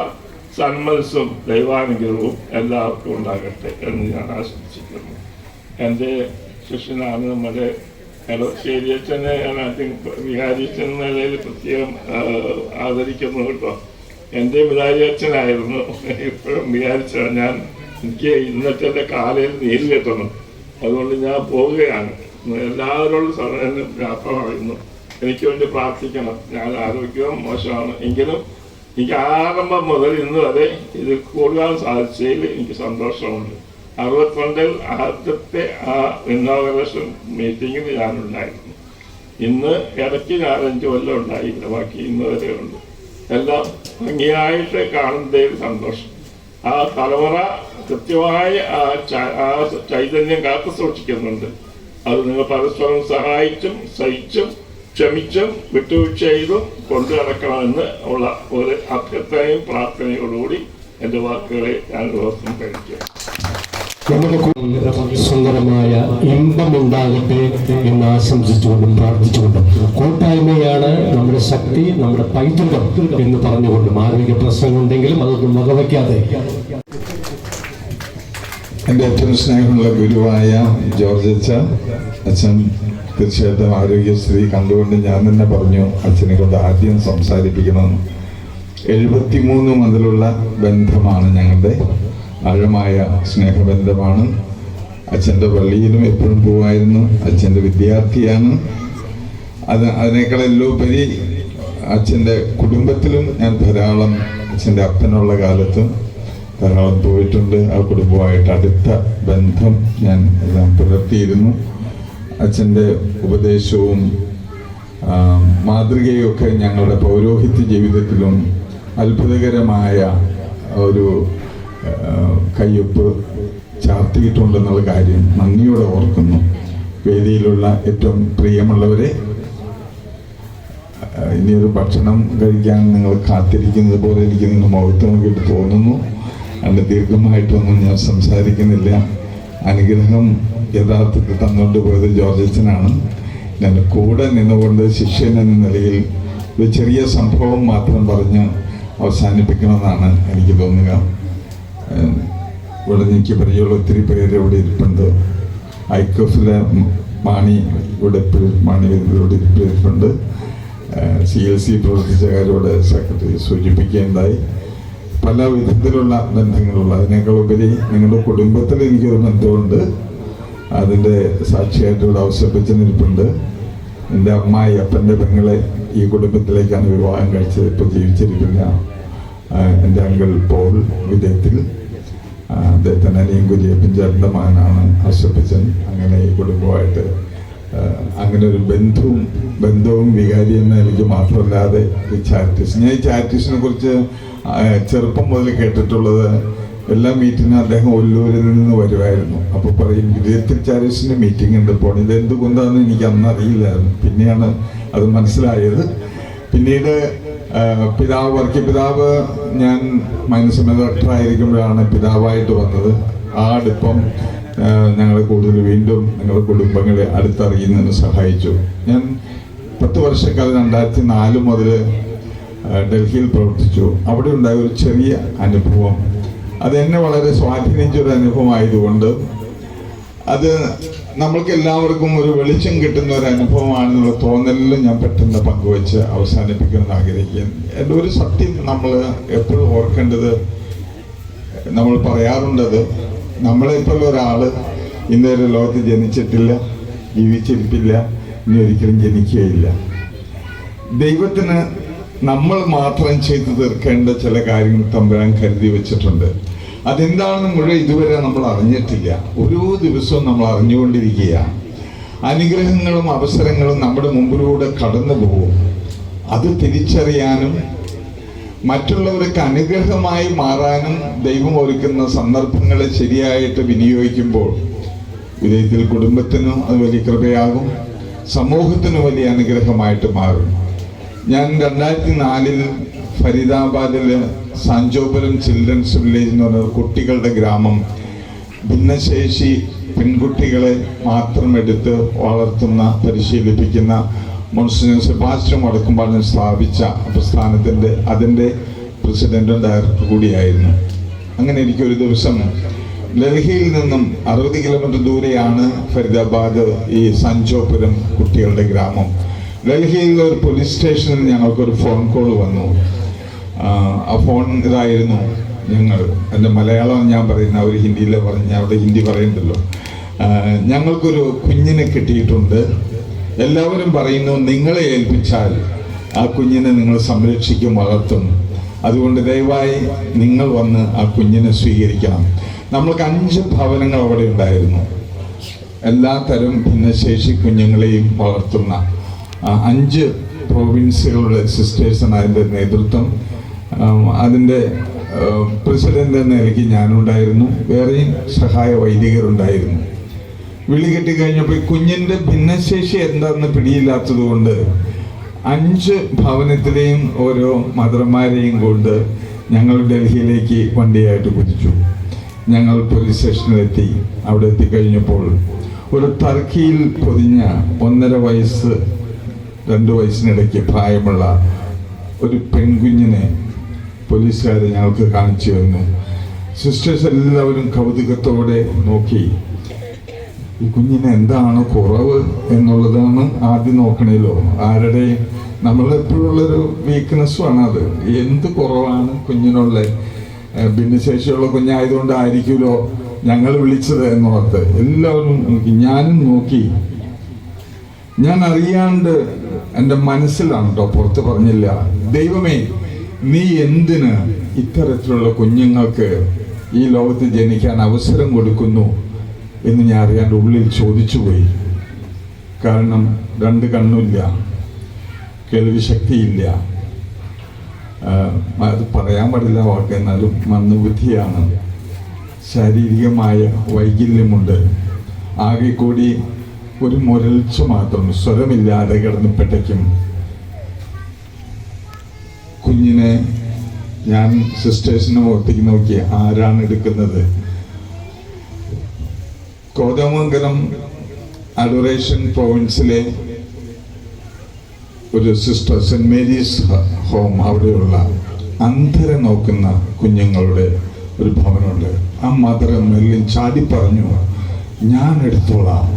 സന്മനസ്സും ദൈവാനുഗ്രഹവും എല്ലാവർക്കും ഉണ്ടാകട്ടെ എന്ന് ഞാൻ ആശംസിക്കുന്നു. എൻ്റെ ശിഷ്യനാണ് നമ്മുടെ ശരിയച്ഛനെ ഞാൻ ആദ്യം വികാരിയച്ഛൻ എന്ന നിലയിൽ പ്രത്യേകം ആദരിക്കുന്നു കേട്ടോ. എൻ്റെ വികാരി അച്ഛനായിരുന്നു, ഇപ്പോഴും വികാരിച്ച ഞാൻ. എനിക്ക് ഇന്നത്തെ കാലയിൽ നീര് കെട്ടണം, അതുകൊണ്ട് ഞാൻ പോവുകയാണ്. എല്ലാവരോടും യാത്ര പറയുന്നു, എനിക്ക് വേണ്ടി പ്രാർത്ഥിക്കണം. ഞാൻ ആരോഗ്യം മോശമാണ്, എങ്കിലും എനിക്ക് ആരംഭം മുതൽ ഇന്ന് വരെ ഇത് കൂടാൻ സാധിച്ചതിൽ എനിക്ക് സന്തോഷമുണ്ട്. 62-ൽ ആദ്യത്തെ ആ ഇന്നോഗ്രേഷൻ മീറ്റിങ്ങിൽ ഞാനുണ്ടായിരുന്നു. ഇന്ന് ഇടയ്ക്ക് ഞാൻ 5 കൊല്ലം ഉണ്ടായില്ല, ബാക്കി ഇന്ന് വരെ ഉണ്ട്. എല്ലാം ഭംഗിയായിട്ട് കാണുന്നതിൽ സന്തോഷം. ആ തലമുറ കൃത്യമായി ആ ചൈതന്യം കാത്തു സൂക്ഷിക്കുന്നുണ്ട്. അത് നിങ്ങൾ പരസ്പരം സഹായിച്ചും സഹിച്ചും ക്ഷമിച്ചും വിട്ടുവീഴ്ച ചെയ്തും കൊണ്ടു നടക്കണമെന്ന് ഉള്ള ഒരു അഭ്യർത്ഥനയും പ്രാർത്ഥനയോടുകൂടി എൻ്റെ വാക്കുകളെ ഞാൻ ദിവസം കഴിക്കുക. നമുക്ക് സുന്ദരമായ ഇമ്പമുണ്ടാകട്ടെ എന്ന് ആശംസിച്ചുകൊണ്ടും പ്രാർത്ഥിച്ചുകൊണ്ടും കൂട്ടായ്മയാണ് നമ്മുടെ ശക്തി, നമ്മുടെ പൈതൃകം എന്ന് പറഞ്ഞുകൊണ്ടും ആരോഗ്യ പ്രശ്നങ്ങളുണ്ടെങ്കിലും അതൊന്നും വകവയ്ക്കാതെ എൻ്റെ ഏറ്റവും സ്നേഹമുള്ള ഗുരുവായ ജോർജ് അച്ഛൻ തീർച്ചയായിട്ടും ആരോഗ്യശ്രീ കണ്ടുകൊണ്ട് ഞാൻ തന്നെ പറഞ്ഞു അച്ഛനെ കൊണ്ട് ആദ്യം സംസാരിപ്പിക്കണമെന്ന്. 73 മുതലുള്ള ബന്ധമാണ് ഞങ്ങളുടെ, ആഴമായ സ്നേഹബന്ധമാണ്. അച്ഛൻ്റെ പള്ളിയിലും എപ്പോഴും പോവായിരുന്നു. അച്ഛൻ്റെ വിദ്യാർത്ഥിയാണ്. അതിനേക്കാളെല്ലാം ഉപരി അച്ഛൻ്റെ കുടുംബത്തിലും ഞാൻ ധാരാളം, അച്ഛൻ്റെ അപ്പനുള്ള കാലത്തും ധാരാളം പോയിട്ടുണ്ട്. ആ കുടുംബമായിട്ട് അടുത്ത ബന്ധം ഞാൻ പുലർത്തിയിരുന്നു. അച്ഛൻ്റെ ഉപദേശവും മാതൃകയും ഒക്കെ ഞങ്ങളുടെ പൗരോഹിത്യ ജീവിതത്തിലും അത്ഭുതകരമായ ഒരു കയ്യൊപ്പ് ചാർത്തിയിട്ടുണ്ടെന്നുള്ള കാര്യം നന്ദിയോടെ ഓർക്കുന്നു. വേദിയിലുള്ള ഏറ്റവും പ്രിയമുള്ളവരെ, ഇനിയൊരു ഭക്ഷണം കഴിക്കാൻ നിങ്ങൾ കാത്തിരിക്കുന്നത് പോലെ എനിക്ക് നിങ്ങൾ മുഖത്ത് നോക്കിയിട്ട് തോന്നുന്നു. അതിൻ്റെ ദീർഘമായിട്ടൊന്നും ഞാൻ സംസാരിക്കുന്നില്ല. അനുഗ്രഹം യഥാർത്ഥത്തിൽ തന്നുകൊണ്ട് പോയത് ജോർജ് അച്ഛനാണ്. ഞാൻ കൂടെ നിന്നുകൊണ്ട് ശിഷ്യൻ എന്ന നിലയിൽ ഒരു ചെറിയ സംഭവം മാത്രം പറഞ്ഞ് അവസാനിപ്പിക്കണമെന്നാണ് എനിക്ക് തോന്നുക. ഇവിടെ എനിക്ക് പരിചയമുള്ള ഒത്തിരി പേര് ഇവിടെ ഇരിപ്പുണ്ട്. ഐക്കോഫിലെ മാണി ഇവിടെ ഇരിപ്പുണ്ട്. CLC പ്രവർത്തിച്ചവരോട് സെക്രട്ടറി സൂചിപ്പിക്കുകയുണ്ടായി. പല വിധത്തിലുള്ള ബന്ധങ്ങളുള്ള, അതിനേക്കാൾ ഉപരി നിങ്ങളുടെ കുടുംബത്തിൽ എനിക്കൊരു ബന്ധമുണ്ട്. അതിൻ്റെ സാക്ഷിയായിട്ട് ഇവിടെ അവസരപ്പിച്ചിരിപ്പുണ്ട്. എൻ്റെ അമ്മായി അപ്പൻ്റെ പെങ്ങളെ ഈ കുടുംബത്തിലേക്കാണ് വിവാഹം കഴിച്ചത്. ഇപ്പോൾ ജീവിച്ചിരിപ്പില്ല. എൻ്റെ അങ്കിൾ പോൾ വിദേത്തിൽ, അദ്ദേഹത്തിന് അനിയും കുര്യപ്പൻ ചേട്ടൻ്റെ മകനാണ് അശ്വപ്പിച്ചൻ. അങ്ങനെ ഈ കുടുംബമായിട്ട് അങ്ങനെ ഒരു ബന്ധവും വികാരി എന്ന എനിക്ക് മാത്രമല്ലാതെ ഈ ചാരിറ്റീസ്, ഞാൻ ഈ ചാരിറ്റീസിനെ കുറിച്ച് ചെറുപ്പം മുതൽ കേട്ടിട്ടുള്ളത്, എല്ലാ മീറ്റിങ്ങിനും അദ്ദേഹം ഒല്ലൂരിൽ നിന്ന് വരുമായിരുന്നു. അപ്പോൾ പറയും വിദേത്തിൽ ചാരിറ്റീസിൻ്റെ മീറ്റിംഗ് ഉണ്ട്, പോണം. ഇത് എന്തുകൊണ്ടാണെന്ന് എനിക്ക് അന്നറിയില്ലായിരുന്നു. പിന്നെയാണ് അത് മനസ്സിലായത്. പിന്നീട് പിതാവ് ഞാൻ മൈനസമയ ഡോക്ടറായിരിക്കുമ്പോഴാണ് പിതാവായിട്ട് വന്നത്. ആ അടുപ്പം ഞങ്ങളെ കൂടുതൽ വീണ്ടും ഞങ്ങളുടെ കുടുംബങ്ങളെ അടുത്തറിയുന്നതിന് സഹായിച്ചു. ഞാൻ 10 വർഷക്കാലം 2004 മുതൽ ഡൽഹിയിൽ പ്രവർത്തിച്ചു. അവിടെ ഉണ്ടായ ഒരു ചെറിയ അനുഭവം, അതെന്നെ വളരെ സ്വാധീനിച്ചൊരു അനുഭവമായതുകൊണ്ട് അത് നമ്മൾക്ക് എല്ലാവർക്കും ഒരു വെളിച്ചം കിട്ടുന്ന ഒരു അനുഭവമാണെന്നുള്ള തോന്നലിൽ ഞാൻ പെട്ടെന്ന് പങ്കുവെച്ച് അവസാനിപ്പിക്കണമെന്ന് ആഗ്രഹിക്കുന്നു. എൻ്റെ ഒരു സത്യം നമ്മൾ എപ്പോഴും ഓർക്കേണ്ടത്, നമ്മൾ പറയാറുണ്ടത്, നമ്മളെപ്പോലുള്ള ഒരാൾ ഇന്നുവരെ ലോകത്ത് ജനിച്ചിട്ടില്ല, ജീവിച്ചിരിപ്പില്ല, ഇനി ഒരിക്കലും ജനിക്കുകയില്ല. ദൈവത്തിന് നമ്മൾ മാത്രം ചെയ്തു തീർക്കേണ്ട ചില കാര്യങ്ങൾ തമ്പുരാൻ കരുതി വെച്ചിട്ടുണ്ട്. അതെന്താണെന്ന് മുഴുവൻ ഇതുവരെ നമ്മൾ അറിഞ്ഞിട്ടില്ല. ഓരോ ദിവസവും നമ്മൾ അറിഞ്ഞുകൊണ്ടിരിക്കുകയാണ്. അനുഗ്രഹങ്ങളും അവസരങ്ങളും നമ്മുടെ മുമ്പിലൂടെ കടന്നു പോകും. അത് തിരിച്ചറിയാനും മറ്റുള്ളവർക്ക് അനുഗ്രഹമായി മാറാനും ദൈവം ഒരുക്കുന്ന സന്ദർഭങ്ങളെ ശരിയായിട്ട് വിനിയോഗിക്കുമ്പോൾ വിധേയത്തിൽ കുടുംബത്തിനും അത് വലിയ കൃപയാകും, സമൂഹത്തിനും വലിയ അനുഗ്രഹമായിട്ട് മാറും. ഞാൻ 2004 ഫരീദാബാദിൽ സാഞ്ചോപുരം ചിൽഡ്രൻസ് വില്ലേജ് എന്ന് പറയുന്ന കുട്ടികളുടെ ഗ്രാമം, ഭിന്നശേഷി പെൺകുട്ടികളെ മാത്രം എടുത്ത് വളർത്തുന്ന പരിശീലിപ്പിക്കുന്ന മോൺസിഞ്ഞർ സെബാസ്റ്റ്യൻ വടക്കുംപാടൻ സ്ഥാപിച്ച പ്രസ്ഥാനത്തിൻ്റെ അതിൻ്റെ പ്രസിഡന്റും ഡയറക്ടർ കൂടിയായിരുന്നു. അങ്ങനെ എനിക്കൊരു ദിവസം ഡൽഹിയിൽ നിന്നും 60 കിലോമീറ്റർ ദൂരെയാണ് ഫരീദാബാദ്, ഈ സഞ്ചോപുരം കുട്ടികളുടെ ഗ്രാമം. ഡൽഹിയിലെ ഒരു പോലീസ് സ്റ്റേഷനിൽ ഞങ്ങൾക്കൊരു ഫോൺ കോൾ വന്നു. ആ ഫോൺ ഇതായിരുന്നു. എൻ്റെ മലയാളം ഞാൻ പറയുന്ന അവർ ഹിന്ദിയിലെ പറഞ്ഞ, അവിടെ ഹിന്ദി പറയണ്ടല്ലോ. ഞങ്ങൾക്കൊരു കുഞ്ഞിനെ കിട്ടിയിട്ടുണ്ട്. എല്ലാവരും പറയുന്നു നിങ്ങളെ ഏൽപ്പിച്ചാൽ ആ കുഞ്ഞിനെ നിങ്ങൾ സംരക്ഷിക്കും, വളർത്തും. അതുകൊണ്ട് ദയവായി നിങ്ങൾ വന്ന് ആ കുഞ്ഞിനെ സ്വീകരിക്കണം. നമ്മൾക്ക് 5 ഭവനങ്ങൾ അവിടെ ഉണ്ടായിരുന്നു. എല്ലാ തരം ഭിന്നശേഷി കുഞ്ഞുങ്ങളെയും വളർത്തുന്ന 5 പ്രൊവിൻസുകളുടെ സിസ്റ്റേഴ്സാണ് അതിൻ്റെ നേതൃത്വം. അതിൻ്റെ പ്രസിഡന്റ് എന്ന നിലയ്ക്ക് ഞാനുണ്ടായിരുന്നു, വേറെയും സഹായ വൈദികരുണ്ടായിരുന്നു. വിളി കിട്ടിക്കഴിഞ്ഞപ്പോൾ കുഞ്ഞിൻ്റെ ഭിന്നശേഷി എന്താണെന്ന് പിടിയില്ലാത്തത് കൊണ്ട് 5 ഭവനത്തിലെയും ഓരോ മദർമാരെയും കൊണ്ട് ഞങ്ങൾ ഡൽഹിയിലേക്ക് വണ്ടിയായിട്ട് കുതിച്ചു. ഞങ്ങൾ പോലീസ് സ്റ്റേഷനിലെത്തി. അവിടെ എത്തിക്കഴിഞ്ഞപ്പോൾ ഒരു ടർക്കിയിൽ പൊതിഞ്ഞ 1.5 വയസ്സ് 2 വയസ്സിനിടയ്ക്ക് പ്രായമുള്ള ഒരു പെൺകുഞ്ഞിനെ പോലീസുകാരെ ഞങ്ങൾക്ക് കാണിച്ചു തന്നു. സിസ്റ്റേഴ്സ് എല്ലാവരും കൗതുകത്തോടെ നോക്കി. ഈ കുഞ്ഞിന് എന്താണ് കുറവ് എന്നുള്ളതാണ് ആദ്യം നോക്കണേലോ. ആരുടെയും നമ്മളെപ്പോഴുള്ളൊരു വീക്ക്നെസ്സുമാണ് അത്. എന്ത് കുറവാണ് കുഞ്ഞിനുള്ള? ഭിന്നശേഷിയുള്ള കുഞ്ഞായതുകൊണ്ടായിരിക്കുമല്ലോ ഞങ്ങൾ വിളിച്ചത് എന്നോർത്ത് എല്ലാവരും നോക്കി. ഞാനും നോക്കി. ഞാൻ അറിയാണ്ട് എൻ്റെ മനസ്സിലാണ് കേട്ടോ, പുറത്ത് പറഞ്ഞില്ല. ദൈവമേ, നീ എന്തിന് ഇത്തരത്തിലുള്ള കുഞ്ഞുങ്ങൾക്ക് ഈ ലോകത്ത് ജനിക്കാൻ അവസരം കൊടുക്കുന്നു എന്ന് ഞാൻ അറിയാണ്ട് ഉള്ളിൽ ചോദിച്ചുപോയി. കാരണം 2 കണ്ണുമില്ല, കേൾവി ശക്തിയില്ല, അത് പറയാൻ പാടില്ല വാക്ക്, എന്നാലും മന്ദബുദ്ധിയാണ്, ശാരീരികമായ വൈകല്യമുണ്ട്. ആകെ കൂടി ഒരു മുരൾച്ച മാത്രം, സ്വരമില്ലാതെ കിടന്ന് പെട്ടയ്ക്കും. കുഞ്ഞിനെ ഞാൻ സിസ്റ്റേഴ്സിനെ മുഖത്തേക്ക് നോക്കി, ആരാണ് എടുക്കുന്നത്? കോതമംഗലം അഡോറേഷൻ പ്രൊവിൻസിലെ ഒരു സിസ്റ്റർ, സെന്റ് മേരീസ് ഹോം, അവിടെയുള്ള അന്ധരെ നോക്കുന്ന കുഞ്ഞുങ്ങളുടെ ഒരു ഭവനമുണ്ട്. ആ മദർ മെല്ലിൻ ചാടി പറഞ്ഞു, ഞാൻ എടുത്തോളാം.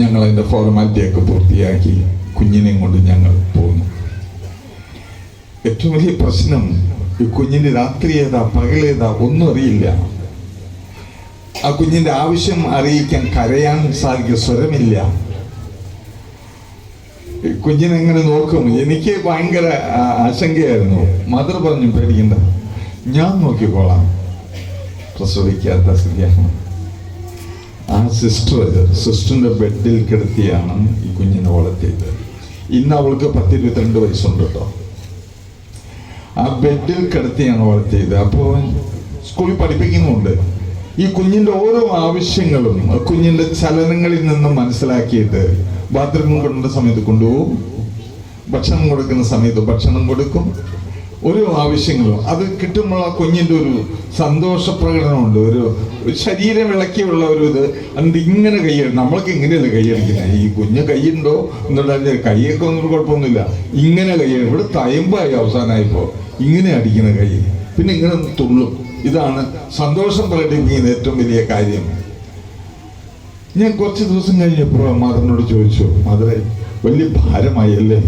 ഞങ്ങൾ അതിൻ്റെ ഫോർമാലിറ്റിയൊക്കെ പൂർത്തിയാക്കി കുഞ്ഞിനെയും കൊണ്ട് ഞങ്ങൾ പോകുന്നു. ഏറ്റവും വലിയ പ്രശ്നം, ഈ കുഞ്ഞിൻ്റെ രാത്രി ഏതാ പകലേതാ ഒന്നും അറിയില്ല. ആ കുഞ്ഞിൻ്റെ ആവശ്യം അറിയിക്കാൻ കരയാൻ സാധിക്കും, സ്വരമില്ല. കുഞ്ഞിനെങ്ങനെ നോക്കും? എനിക്ക് ഭയങ്കര ആശങ്കയായിരുന്നു. മദർ പറഞ്ഞു, പേടിക്കണ്ട, ഞാൻ നോക്കിക്കോളാം. പ്രസവിക്കാത്ത സ്ഥിതിയാണ്. ആ സിസ്റ്ററിന്റെ ബെഡിൽ കിടത്തിയാണ് ഈ കുഞ്ഞിനെ വളർത്തിയത്. ഇന്ന് അവൾക്ക് 10-22 വയസ്സുണ്ട് കേട്ടോ. ആ ബെഡിൽ കിടത്തിയാണ് വളർത്തിയത്. അപ്പോൾ സ്കൂളിൽ പഠിപ്പിക്കുന്നുണ്ട്. ഈ കുഞ്ഞിൻ്റെ ഓരോ ആവശ്യങ്ങളും കുഞ്ഞിൻ്റെ ചലനങ്ങളിൽ നിന്നും മനസ്സിലാക്കിയിട്ട് ബാത്റൂമിൽ കൊണ്ടുള്ള സമയത്ത് കൊണ്ടുപോകും, ഭക്ഷണം കൊടുക്കുന്ന സമയത്ത് ഭക്ഷണം കൊടുക്കും. ഓരോ ആവശ്യങ്ങളും അത് കിട്ടുമ്പോൾ ആ കുഞ്ഞിൻ്റെ ഒരു സന്തോഷ പ്രകടനമുണ്ട്, ഒരു ശരീരം ഇളക്കിയുള്ള ഒരു ഇത്. അത് ഇങ്ങനെ കൈയ്യടി, നമ്മൾക്ക് ഇങ്ങനെയല്ല കൈയടിക്കുന്നത്. ഈ കുഞ്ഞ് കൈയുണ്ടോ എന്നുണ്ടെങ്കിൽ കൈയൊക്കെ ഒന്നും കുഴപ്പമൊന്നുമില്ല, ഇങ്ങനെ കൈയ്യടി. ഇവിടെ തയമ്പായി അവസാനമായിപ്പോൾ ഇങ്ങനെ അടിക്കുന്ന കൈ, പിന്നെ ഇങ്ങനെ തുള്ളും. ഇതാണ് സന്തോഷം പ്രകടിപ്പിക്കുന്ന ഏറ്റവും വലിയ കാര്യം. ഞാൻ കുറച്ച് ദിവസം കഴിഞ്ഞപ്പോൾ മദറിനോട് ചോദിച്ചു, മദറെ, വലിയ ഭാരമായി അല്ലേ,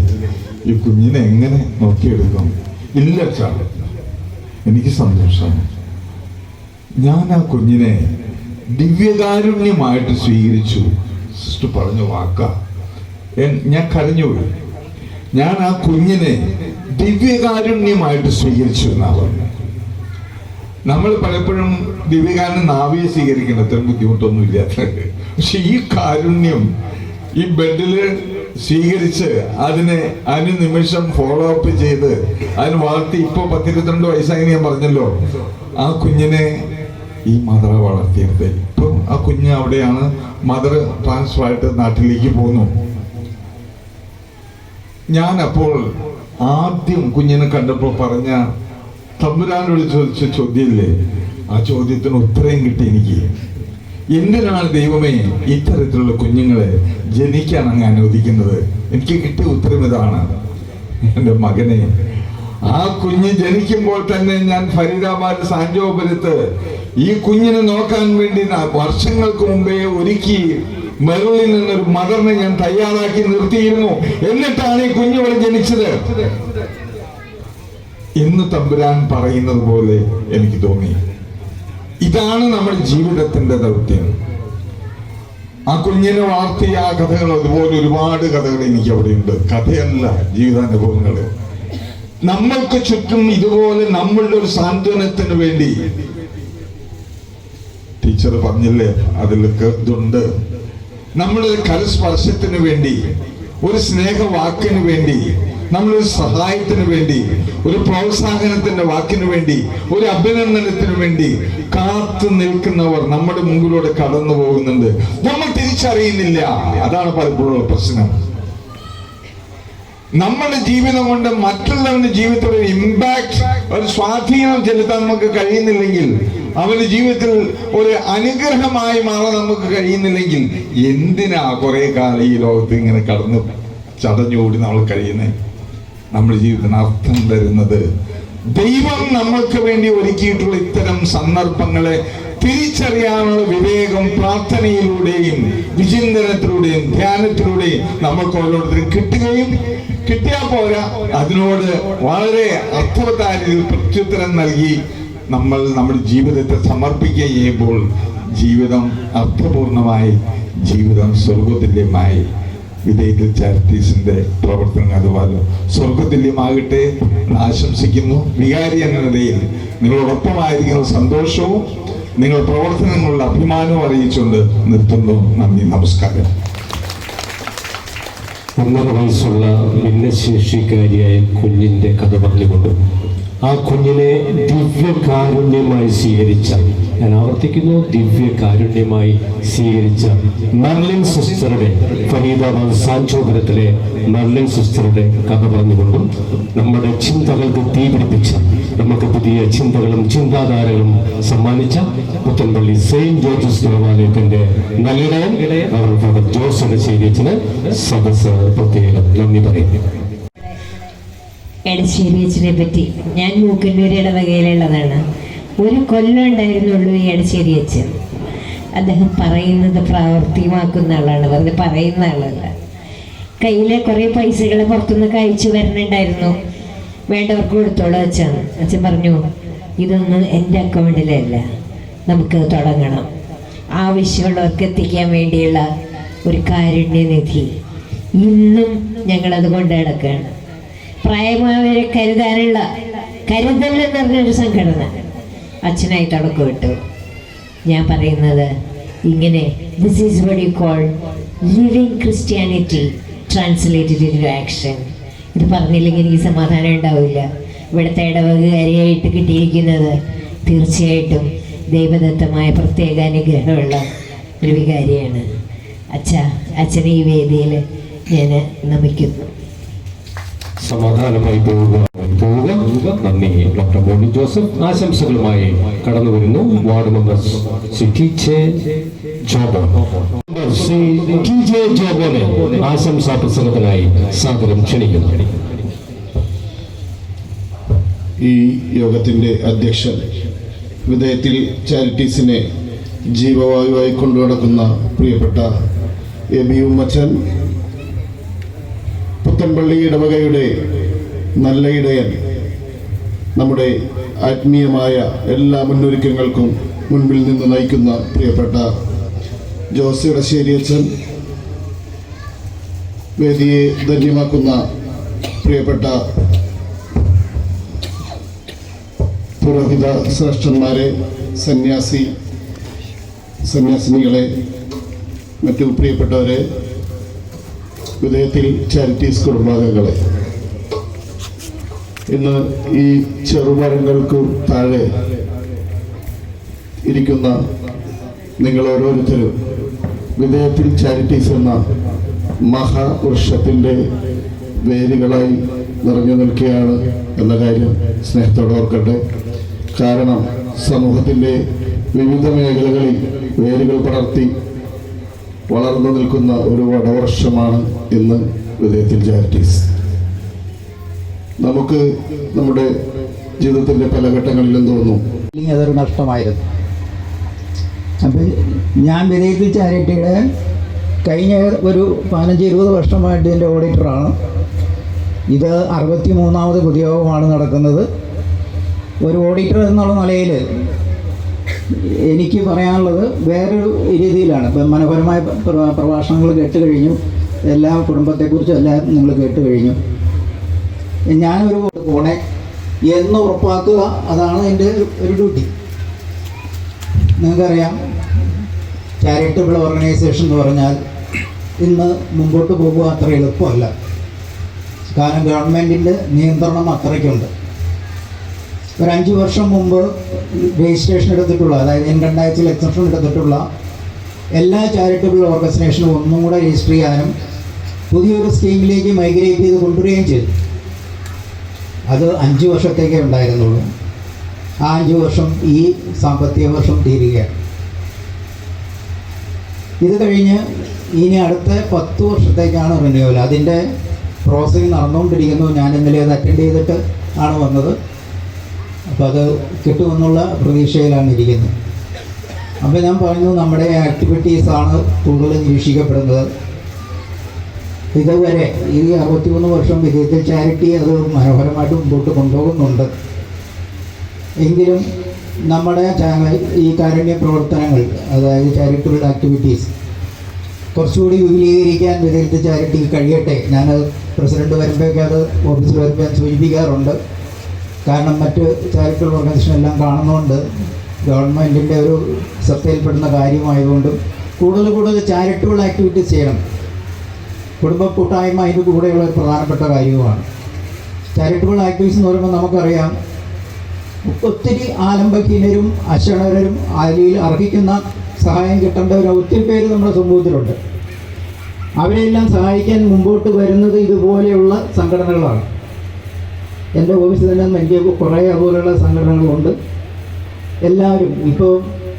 ഈ കുഞ്ഞിനെ എങ്ങനെ നോക്കിയെടുക്കും? ഇല്ല സാർ, എനിക്ക് സന്തോഷമാണ്. ഞാൻ ആ കുഞ്ഞിനെ ദിവ്യകാരുണ്യമായിട്ട് സ്വീകരിച്ചു. സിസ്റ്റർ പറഞ്ഞ വാക്കാ, ഞാൻ കരഞ്ഞുപോയി. ഞാൻ ആ കുഞ്ഞിനെ ദിവ്യകാരുണ്യമായിട്ട് സ്വീകരിച്ചു എന്നാ പറഞ്ഞു. നമ്മൾ പലപ്പോഴും ദിവ്യകാരുണ്യം നാവിയെ സ്വീകരിക്കണം, അത്ര ബുദ്ധിമുട്ടൊന്നും ഇല്ലാത്തത്. പക്ഷെ ഈ കാരുണ്യം ഈ ബെഡില് സ്വീകരിച്ച് അതിന് നിമിഷം ഫോളോ അപ്പ് ചെയ്ത് അതിന് വളർത്തി ഇപ്പൊ 10-22 വയസ്സായി ഞാൻ പറഞ്ഞല്ലോ. ആ കുഞ്ഞിനെ ഈ മദർ വളർത്തിയെടുത്ത് ഇപ്പം ആ കുഞ്ഞ് അവിടെയാണ്. മദർ ട്രാൻസ്ഫർ ആയിട്ട് നാട്ടിലേക്ക് പോന്നു. ഞാൻ അപ്പോൾ ആദ്യം കുഞ്ഞിനെ കണ്ടപ്പോൾ പറഞ്ഞ തമ്പുരാനോട് ചോദിച്ച ചോദ്യമില്ലേ, ആ ചോദ്യത്തിന് ഉത്തരം കിട്ടി എനിക്ക്. എന്തിനാണ് ദൈവമേ ഇത്തരത്തിലുള്ള കുഞ്ഞുങ്ങളെ ജനിക്കാൻ അങ്ങ് അനുവദിക്കുന്നത്? എനിക്ക് കിട്ടിയ ഉത്തരം ഇതാണ്. എൻ്റെ മകനെ, ആ കുഞ്ഞ് ജനിക്കുമ്പോൾ തന്നെ ഞാൻ ഫരീദാബാദ് സാഞ്ചോപുരത്ത് ഈ കുഞ്ഞിനെ നോക്കാൻ വേണ്ടി വർഷങ്ങൾക്ക് മുമ്പേ ഒരുക്കി മെറിലിൽ നിന്നൊരു മദറിനെ ഞാൻ തയ്യാറാക്കി നിർത്തിയിരുന്നു. എന്നിട്ടാണ് ഈ കുഞ്ഞുവിടെ ജനിച്ചത് എന്ന് തമ്പുരാൻ പറയുന്നത് പോലെ എനിക്ക് തോന്നി. ഇതാണ് നമ്മുടെ ജീവിതത്തിന്റെ ദൗത്യം. ആ കുഞ്ഞിനെ വളർത്തിയ ആ കഥകൾ, അതുപോലെ ഒരുപാട് കഥകൾ എനിക്ക് അവിടെയുണ്ട്. കഥയല്ല, ജീവിതാനുഭവങ്ങൾ. നമ്മൾക്ക് ചുറ്റും ഇതുപോലെ നമ്മളുടെ ഒരു സാന്ത്വനത്തിന് വേണ്ടി, ടീച്ചർ പറഞ്ഞില്ലേ അതിലൊക്കെ ഇതുണ്ട്, നമ്മളൊരു കരസ്പർശത്തിന് വേണ്ടി, ഒരു സ്നേഹവാക്കിന് വേണ്ടി, നമ്മളൊരു സഹായത്തിന് വേണ്ടി, ഒരു പ്രോത്സാഹനത്തിന്റെ വാക്കിന് വേണ്ടി, ഒരു അഭിനന്ദനത്തിന് വേണ്ടി കാത്തു നിൽക്കുന്നവർ നമ്മുടെ മുമ്പിലൂടെ കടന്നു പോകുന്നുണ്ട്. നമ്മൾ തിരിച്ചറിയുന്നില്ല. അതാണ് പലപ്പോഴും പ്രശ്നം. നമ്മുടെ ജീവിതം കൊണ്ട് മറ്റുള്ളവരുടെ ജീവിതത്തിൽ ഒരു ഇമ്പാക്ട്, ഒരു സ്വാധീനം ചെലുത്താൻ നമുക്ക് കഴിയുന്നില്ലെങ്കിൽ, അവന്റെ ജീവിതത്തിൽ ഒരു അനുഗ്രഹമായി മാറാൻ നമുക്ക് കഴിയുന്നില്ലെങ്കിൽ, എന്തിനാ കുറെ കാലം ഈ ലോകത്ത് ഇങ്ങനെ കടന്ന് ചടഞ്ഞുകൂടി നമ്മൾ കഴിയുന്നത്? നമ്മുടെ ജീവിതത്തിന് അർത്ഥം തരുന്നത് ദൈവം നമ്മൾക്ക് വേണ്ടി ഒരുക്കിയിട്ടുള്ള ഇത്തരം സന്ദർഭങ്ങളെ തിരിച്ചറിയാനുള്ള വിവേകം പ്രാർത്ഥനയിലൂടെയും വിചിന്തനത്തിലൂടെയും ധ്യാനത്തിലൂടെയും നമുക്ക് ഓരോരുത്തരും കിട്ടിയാൽ പോരാ, അതിനോട് വളരെ അർത്ഥവത്തായ രീതിയിൽ പ്രത്യുത്തരം നൽകി നമ്മൾ നമ്മുടെ ജീവിതത്തെ സമർപ്പിക്കുക ചെയ്യുമ്പോൾ ജീവിതം അർത്ഥപൂർണമായി, ജീവിതം സ്വർഗതുല്യമായി. വിധേയത്തിൽ ചാരിറ്റീസിന്റെ പ്രവർത്തനം അതുപോലെ സ്വർഗതുല്യമാകട്ടെ ആശംസിക്കുന്നു. വികാരി എന്ന നിലയിൽ നിങ്ങളോടൊപ്പമായിരിക്കുന്ന സന്തോഷവും നിങ്ങളുടെ പ്രവർത്തനങ്ങളുടെ അഭിമാനവും അറിയിച്ചുകൊണ്ട് നിർത്തുന്നു. നന്ദി, നമസ്കാരം. 1.5 വയസ്സുള്ള ഭിന്നശേഷിക്കാരിയായ കുഞ്ഞിന്റെ കഥ പറഞ്ഞുകൊണ്ട് ആ കുഞ്ഞിനെ ദിവ്യകാരുണ്യമായി സ്വീകരിച്ച, ഞാൻ ആവർത്തിക്കുന്നു, ദിവ്യകാരുണ്യമായി സ്വീകരിച്ച മെർലിൻ സിസ്റ്ററുടെ, ഫരീദാബാദ് സാഞ്ചോപുരത്തിലെ മെർലിൻ സിസ്റ്ററുടെ കഥ പറഞ്ഞുകൊണ്ടും നമ്മുടെ ചിന്തകൾക്ക് തീപിടിപ്പിച്ച, നമുക്ക് പുതിയ ചിന്തകളും ചിന്താധാരകളും സമ്മാനിച്ച പുത്തൻപള്ളി സെയിന്റ് ജോർജസ് ദേവാലയത്തിന്റെ നല്ലിടയൻ ഫാദർ ജോസ് ശേരിയച്ചന് സദസ് പ്രത്യേകം നന്ദി പറയുന്നു. എടശ്ശേരി അച്ഛനെ പറ്റി, ഞാൻ മൂക്കന്നൂർ ഇടവകയിലുള്ളതാണ്. 1 കൊല്ലം ഉണ്ടായിരുന്നുള്ളൂ ഈ എടശ്ശേരി അച്ഛൻ. അദ്ദേഹം പറയുന്നത് പ്രാവർത്തികമാക്കുന്ന ആളാണ്, വെറുതെ പറയുന്ന ആളല്ല. കയ്യിലെ കുറേ പൈസകൾ പുറത്തുനിന്ന് അയച്ചു വരണുണ്ടായിരുന്നു. വേണ്ടവർക്ക് കൊടുത്തോളൂ അച്ഛൻ. അച്ഛൻ പറഞ്ഞു, ഇതൊന്നും എൻ്റെ അക്കൗണ്ടിലല്ല, നമുക്ക് തുടങ്ങണം. ആവശ്യമുള്ളവർക്ക് എത്തിക്കാൻ വേണ്ടിയുള്ള ഒരു കാരുണ്യനിധി. ഇന്നും ഞങ്ങളത് കൊണ്ട് നടക്കുകയാണ്. പ്രായമായവരെ കരുതാനുള്ള കരുതൽ എന്ന് പറഞ്ഞൊരു സംഘടന അച്ഛനായി തുടക്കം ഇട്ടു. ഞാൻ പറയുന്നത് ഇങ്ങനെ, this is what you call living Christianity translated into action. ഇത് പറഞ്ഞില്ലെങ്കിൽ എനിക്ക് സമാധാനം ഉണ്ടാവില്ല. ഇവിടുത്തെ ഇടവകകാരിയായിട്ട് കിട്ടിയിരിക്കുന്നത് തീർച്ചയായിട്ടും ദൈവദത്തമായ പ്രത്യേക അനുഗ്രഹമുള്ള ഒരു വികാരിയാണ്. അച്ഛനെ ഈ വേദിയിൽ ഞാൻ നമിക്കുന്നു. സമാധാനമായി പോവുക. നന്ദി. ഡോക്ടർ മോളി ജോസഫ് ആശംസകളുമായി കടന്നു വരുന്നു. വാർഡ് മെമ്പർ ജോബോനെ ആശംസാ പ്രസംഗത്തിനായി സാദരം ക്ഷണിക്കുന്നു. ഈ യോഗത്തിന്റെ അധ്യക്ഷൻ, വിധേയത്തിൽ ചാരിറ്റീസിനെ ജീവവായുവായി കൊണ്ടുനടക്കുന്ന പ്രിയപ്പെട്ട എബി ഉമ്മച്ചൻ, പുത്തൻപള്ളി ഇടവകയുടെ നല്ല ഇടയൻ, നമ്മുടെ ആത്മീയമായ എല്ലാ മുന്നൊരുക്കങ്ങൾക്കും മുൻപിൽ നിന്ന് നയിക്കുന്ന പ്രിയപ്പെട്ട ജോസ് ഇടശ്ശേരി അച്ഛൻ, വേദിയെ ധന്യമാക്കുന്ന പ്രിയപ്പെട്ട പുരോഹിത ശ്രേഷ്ഠന്മാരെ, സന്യാസിനികളെ, മറ്റു പ്രിയപ്പെട്ടവരെ, വിധേയത്തിൽ ചാരിറ്റീസ് കുടുംബാംഗങ്ങളെ, ഇന്ന് ഈ ചെറുമരങ്ങൾക്ക് താഴെ ഇരിക്കുന്ന നിങ്ങൾ ഓരോരുത്തരും വിധേയത്തിൽ ചാരിറ്റീസ് എന്ന മഹാവൃക്ഷത്തിൻ്റെ വേരുകളായി നിറഞ്ഞു നിൽക്കുകയാണ് എന്ന കാര്യം സ്നേഹത്തോടെ ഓർക്കട്ടെ. കാരണം സമൂഹത്തിൻ്റെ വിവിധ മേഖലകളിൽ വേരുകൾ പടർത്തി വളർന്നു നിൽക്കുന്ന ഒരു വടവൃക്ഷമാണ് ഇന്ന് വിധേയത്തിൽ ചാരിറ്റീസ്. നമുക്ക് നമ്മുടെ ജീവിതത്തിൻ്റെ പല ഘട്ടങ്ങളിലും തോന്നും അതൊരു നഷ്ടമായിരുന്നു. അപ്പം ഞാൻ വിധേയത്തിൽ ചാരിറ്റിയുടെ കഴിഞ്ഞ ഒരു 15-20 വർഷമായിട്ട് ഇതിൻ്റെ ഓഡിറ്ററാണ്. ഇത് 63ാമത് പൊതുയോഗമാണ് നടക്കുന്നത്. ഒരു ഓഡിറ്റർ എന്നുള്ള നിലയിൽ എനിക്ക് പറയാനുള്ളത് വേറൊരു രീതിയിലാണ്. ഇപ്പം മനോഹരമായ പ്രഭാഷണങ്ങൾ കേട്ട് കഴിഞ്ഞു, എല്ലാ കുടുംബത്തെക്കുറിച്ചും എല്ലാം നിങ്ങൾ കേട്ട് കഴിഞ്ഞു. ഞാനൊരു പോണേ എന്ന് ഉറപ്പാക്കുക, അതാണ് എൻ്റെ ഒരു ഡ്യൂട്ടി. നിങ്ങൾക്കറിയാം, ചാരിറ്റബിൾ ഓർഗനൈസേഷൻ എന്ന് പറഞ്ഞാൽ ഇന്ന് മുമ്പോട്ട് പോകുക അത്ര എളുപ്പമല്ല. കാരണം ഗവൺമെൻറ്റിൻ്റെ നിയന്ത്രണം അത്രയ്ക്കുണ്ട്. ഒരു 5 വർഷം മുമ്പ് രജിസ്ട്രേഷൻ എടുത്തിട്ടുള്ള, അതായത് ഇൻകം ടാക്സിൽ എക്സെപ്ഷൻ എടുത്തിട്ടുള്ള എല്ലാ ചാരിറ്റബിൾ ഓർഗനൈസേഷനും ഒന്നും കൂടെ രജിസ്റ്റർ ചെയ്യാനും പുതിയൊരു സ്കീമിലേക്ക് മൈഗ്രേറ്റ് ചെയ്ത് കൊണ്ടുവരികയും ചെയ്തു. അത് 5 വർഷത്തേക്കേ ഉണ്ടായിരുന്നുള്ളൂ. ആ 5 വർഷം ഈ സാമ്പത്തിക വർഷം തീരുകയാണ്. ഇത് കഴിഞ്ഞ് ഇനി അടുത്ത 10 വർഷത്തേക്കാണ് റിന്യൂവൽ. അതിൻ്റെ പ്രോസസ്സിങ് നടന്നുകൊണ്ടിരിക്കുന്നു. ഞാൻ ഇന്നലെ അത് അറ്റൻഡ് ചെയ്തിട്ട് ആണ് വന്നത്. അപ്പോൾ അത് കിട്ടുമെന്നുള്ള പ്രതീക്ഷയിലാണ് ഇരിക്കുന്നത്. അപ്പോൾ ഞാൻ പറഞ്ഞു, നമ്മുടെ ആക്ടിവിറ്റീസാണ് കൂടുതൽ നിരീക്ഷിക്കപ്പെടുന്നത്. ഇതുവരെ ഈ 63 വർഷം വിധേയത്തിൽ ചാരിറ്റി അത് മനോഹരമായിട്ട് മുമ്പോട്ട് കൊണ്ടുപോകുന്നുണ്ട്. എങ്കിലും നമ്മുടെ ഈ കാരുണ്യ പ്രവർത്തനങ്ങൾ, അതായത് ചാരിറ്റബിൾ ആക്ടിവിറ്റീസ് കുറച്ചുകൂടി വിപുലീകരിക്കാൻ വിധേയത്തിൽ ചാരിറ്റിക്ക് കഴിയട്ടെ. ഞാൻ പ്രസിഡന്റ് വരുമ്പോഴേക്കും അത് ഓഫീസിൽ വരുമ്പോൾ ഞാൻ സൂചിപ്പിക്കാറുണ്ട്. കാരണം മറ്റ് ചാരിറ്റബിൾ ഓർഗനൈസേഷൻ എല്ലാം കാണുന്നതുകൊണ്ട് ഗവൺമെൻറ്റിൻ്റെ ഒരു ശ്രദ്ധയിൽപ്പെടുന്ന കാര്യമായതുകൊണ്ടും കൂടുതൽ ചാരിറ്റബിൾ ആക്ടിവിറ്റീസ് ചെയ്യണം. കുടുംബ കൂട്ടായ്മ അതിൻ്റെ കൂടെയുള്ള ഒരു പ്രധാനപ്പെട്ട കാര്യവുമാണ്. ചാരിറ്റബിൾ ആക്ടിവിറ്റീസ് എന്ന് പറയുമ്പോൾ നമുക്കറിയാം, ഒത്തിരി ആലംബഹീനരും അശരണരും അതിൽ അർഹിക്കുന്ന സഹായം കിട്ടേണ്ടവർ ഒത്തിരി പേര് നമ്മുടെ സമൂഹത്തിലുണ്ട്. അവരെല്ലാം സഹായിക്കാൻ മുമ്പോട്ട് വരുന്നത് ഇതുപോലെയുള്ള സംഘടനകളാണ്. എൻ്റെ ഓഫീസിൽ തന്നെ എനിക്ക് കുറേ അതുപോലെയുള്ള സംഘടനകളുണ്ട്. എല്ലാവരും ഇപ്പോൾ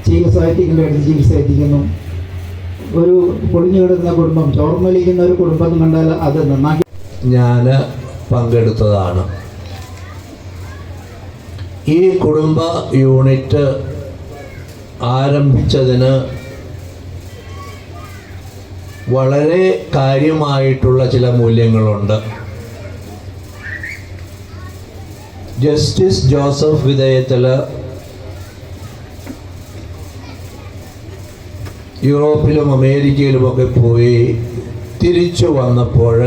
ചികിത്സ എത്തിക്കുന്നു. ഒരു പൊളിഞ്ഞു കിടക്കുന്ന കുടുംബം, ചോർമലിക്കുന്ന ഒരു കുടുംബം കണ്ടാൽ അത് നന്നാക്കി ഞാൻ പങ്കെടുത്തതാണ്. ഈ കുടുംബ യൂണിറ്റ് ആരംഭിച്ചതിന് വളരെ കാര്യമായിട്ടുള്ള ചില മൂല്യങ്ങളുണ്ട്. ജസ്റ്റിസ് ജോസഫ് വിധേയത്തിൽ യൂറോപ്പിലും അമേരിക്കയിലുമൊക്കെ പോയി തിരിച്ചു വന്നപ്പോൾ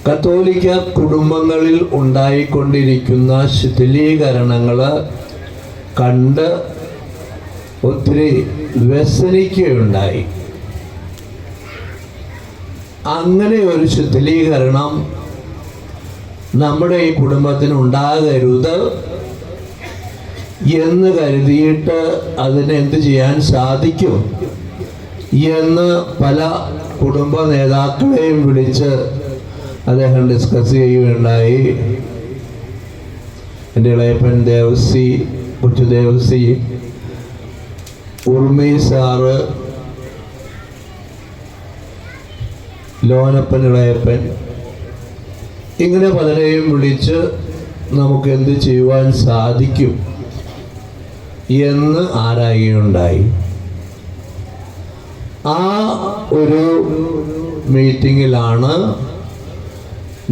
കത്തോലിക്ക കുടുംബങ്ങളിൽ ഉണ്ടായിക്കൊണ്ടിരിക്കുന്ന ശിഥിലീകരണങ്ങൾ കണ്ട് ഒത്തിരി വ്യസനിക്കുകയുണ്ടായി. അങ്ങനെ ഒരു ശിഥിലീകരണം നമ്മുടെ ഈ കുടുംബത്തിന് ഉണ്ടാകരുത് എന്ന് കരുതിയിട്ട് അതിനെന്ത് ചെയ്യാൻ സാധിക്കും എന്ന് പല കുടുംബ നേതാക്കളെയും വിളിച്ച് അദ്ദേഹം ഡിസ്കസ് ചെയ്യുകയുണ്ടായി. എൻ്റെ ഇളയപ്പൻ ദേവസി, കൊച്ചു ദേവസി, ഉർമി സാറ്, ലോനപ്പൻ, ഇളയപ്പൻ, ഇങ്ങനെ പലരെയും വിളിച്ച് നമുക്ക് എന്ത് ചെയ്യുവാൻ സാധിക്കും എന്ന് ആരായുകയുണ്ടായി. ആ ഒരു മീറ്റിങ്ങിലാണ്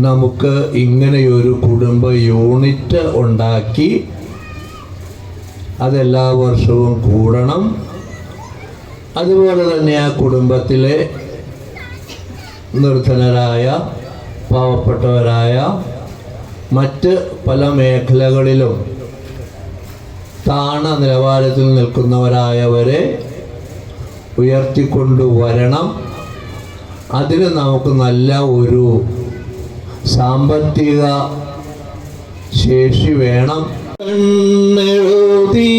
നമുക്ക് ഇങ്ങനെയൊരു കുടുംബ യൂണിറ്റ് ഉണ്ടാക്കി അതെല്ലാ വർഷവും കൂടണം. അതുപോലെ തന്നെ ആ കുടുംബത്തിലെ നിർധനരായ, പാവപ്പെട്ടവരായ, മറ്റ് പല മേഖലകളിലും താണ നിലവാരത്തിൽ നിൽക്കുന്നവരായവരെ ഉയർത്തിക്കൊണ്ടുവരണം. അതിന് നമുക്ക് നല്ല ഒരു സാമ്പത്തിക ശേഷി വേണം. കണ്ണെഴുതി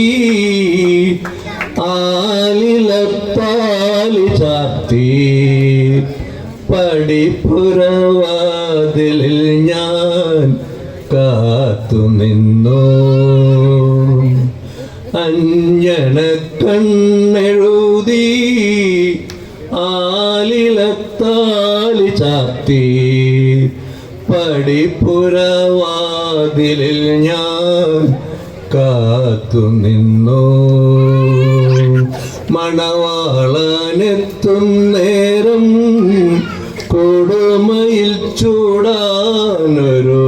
ആലിലത്താലി ചാർത്തി പടിപ്പുറവാതിലിൽ ഞാൻ കാത്തുനിന്നു. അഞ്ജന കണ്ണെഴുതി ആലിലത്താലി ചാർത്തി പടിപ്പുറവാതിലിൽ ഞാൻ കാത്തുനിന്നു. മണവാളനെത്തും നേരം കൊടുമയിൽ ചൂടാനൊരു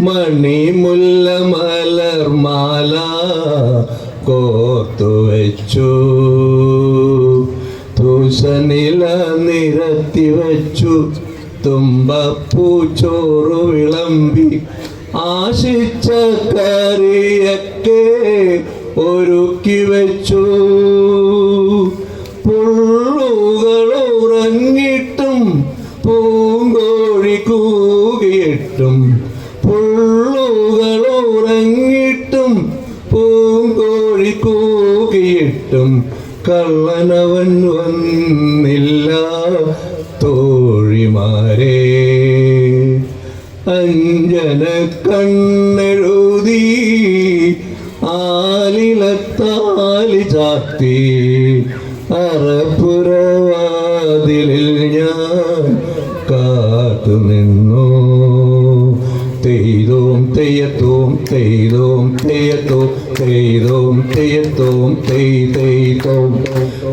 മണിമുല്ല മലർമാല കോർത്തുവെച്ചു. തുശനില നിരത്തി വച്ചു. തുമ്പപ്പൂച്ചോറ് വിളമ്പി ആശിച്ച കറിയൊക്കെ ഒരുക്കി വെച്ചു. പുള്ളുകളുറങ്ങിട്ടും പൂങ്കോഴി കൂകിയിട്ടും, പുള്ളുകളുറങ്ങിട്ടും പൂങ്കോഴി കൂകിയിട്ടും കള്ളനവൻ വന്നില്ല തോഴിമാരെ. അഞ്ജന കണ്ണെഴുതി ആലിലത്താലി ചാർത്തി അറപ്പുറവാതിലിൽ ഞാൻ കാത്തുനിന്നു. തെയ്തോം തെയ്യത്തോം തെയ്തോം തെയ്യത്തോം തെയ്തോം തെയ്യത്തോം തെയ് തെയ്തോം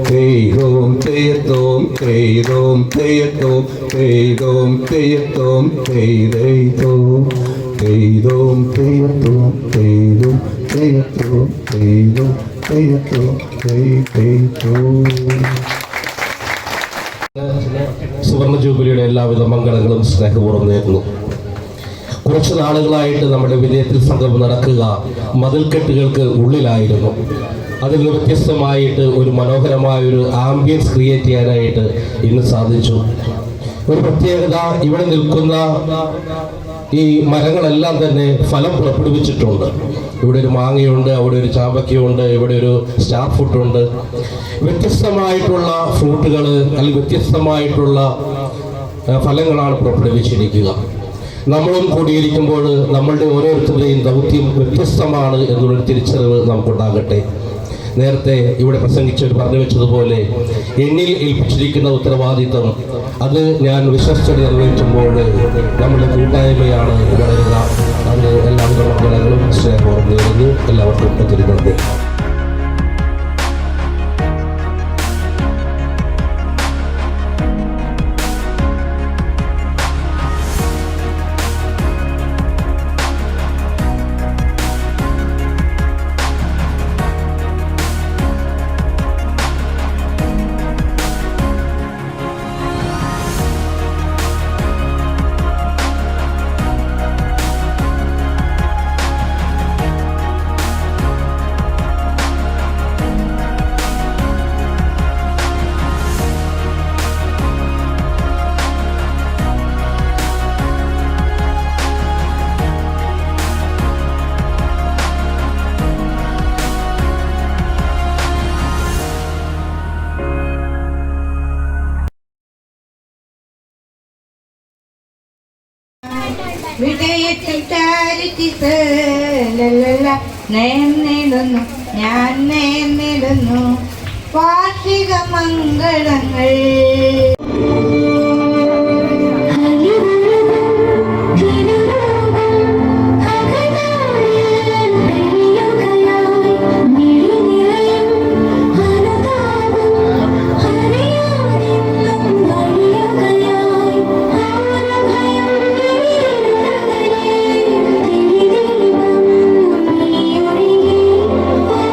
തെയ്തോം തെയ്യത്തോം തെയ്തോം തെയ്യത്തോം തെയ്തോം തെയ്യത്തോം തെയ് തെയ്തോം തെയ്തോം തെയ്യത്തോം തെയ്തോം തെയ്യത്തോം തെയ്തോം തെയ്യത്തോം തെയ് തെയ്തോം. സുവർണ ജൂബിലിയുടെ എല്ലാവിധ മംഗളങ്ങളും സ്നേഹപൂർവ്വം നേരുന്നു. കുറച്ച് നാളുകളായിട്ട് നമ്മുടെ വിജയത്തിൽ സംഗമം നടക്കുക മതിൽക്കെട്ടുകൾക്ക് ഉള്ളിലായിരുന്നു. അതിൽ നിന്ന് വ്യത്യസ്തമായിട്ട് ഒരു മനോഹരമായ ഒരു ആംബിയൻസ് ക്രിയേറ്റ് ചെയ്യാനായിട്ട് ഇന്ന് സാധിച്ചു. ഒരു പ്രത്യേകത, ഇവിടെ നിൽക്കുന്ന ഈ മരങ്ങളെല്ലാം തന്നെ ഫലം പുറപ്പെടുവിച്ചിട്ടുണ്ട്. ഇവിടെ ഒരു മാങ്ങയുണ്ട്, അവിടെ ഒരു ചാമ്പക്കയുണ്ട്, ഇവിടെ ഒരു സ്റ്റാർ ഫ്രൂട്ടുണ്ട്. വ്യത്യസ്തമായിട്ടുള്ള ഫ്രൂട്ടുകൾ അല്ലെങ്കിൽ വ്യത്യസ്തമായിട്ടുള്ള ഫലങ്ങളാണ് പുറപ്പെടുവിച്ചിരിക്കുക. നമ്മളും കൂടിയിരിക്കുമ്പോൾ നമ്മളുടെ ഓരോരുത്തരുടെയും ദൗത്യം വ്യത്യസ്തമാണ് എന്നുള്ളൊരു തിരിച്ചറിവ് നമുക്കുണ്ടാകട്ടെ. നേരത്തെ ഇവിടെ പ്രസംഗിച്ചവർ പറഞ്ഞു വെച്ചതുപോലെ എന്നിൽ ഏൽപ്പിച്ചിരിക്കുന്ന ഉത്തരവാദിത്വം അത് ഞാൻ വിശ്വസിച്ചടി നിർവഹിക്കുമ്പോൾ നമ്മുടെ കൂട്ടായ്മയാണ് വളരുക. അതിന് എല്ലാവിധ മംഗളങ്ങളും സ്നേഹവും നേരുന്നു. എല്ലാവർക്കും ഒത്തിരി നന്ദി. വിജയത്തിൽ നേടുന്നു, ഞാൻ നേടുന്നു വാർഷിക മംഗളങ്ങൾ. Oh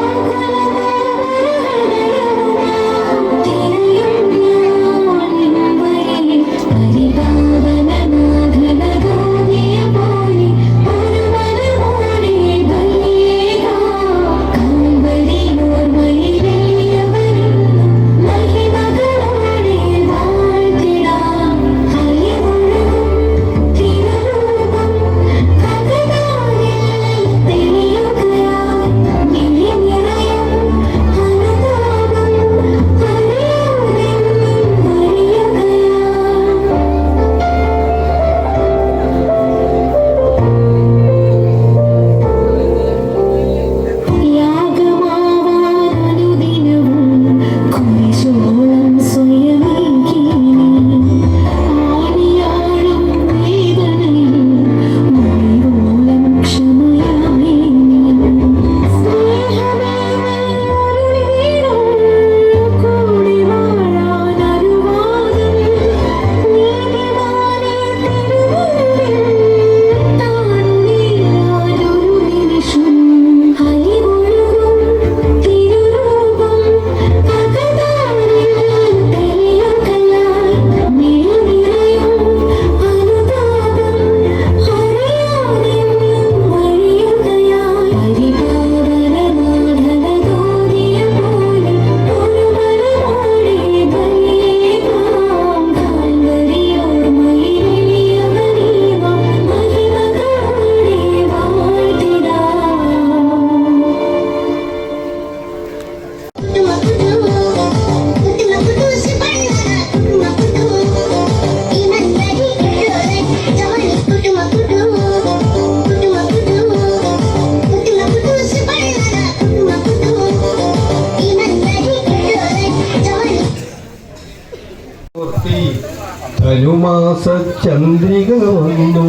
ധനുമാസ ചന്ദ്രിക വന്നു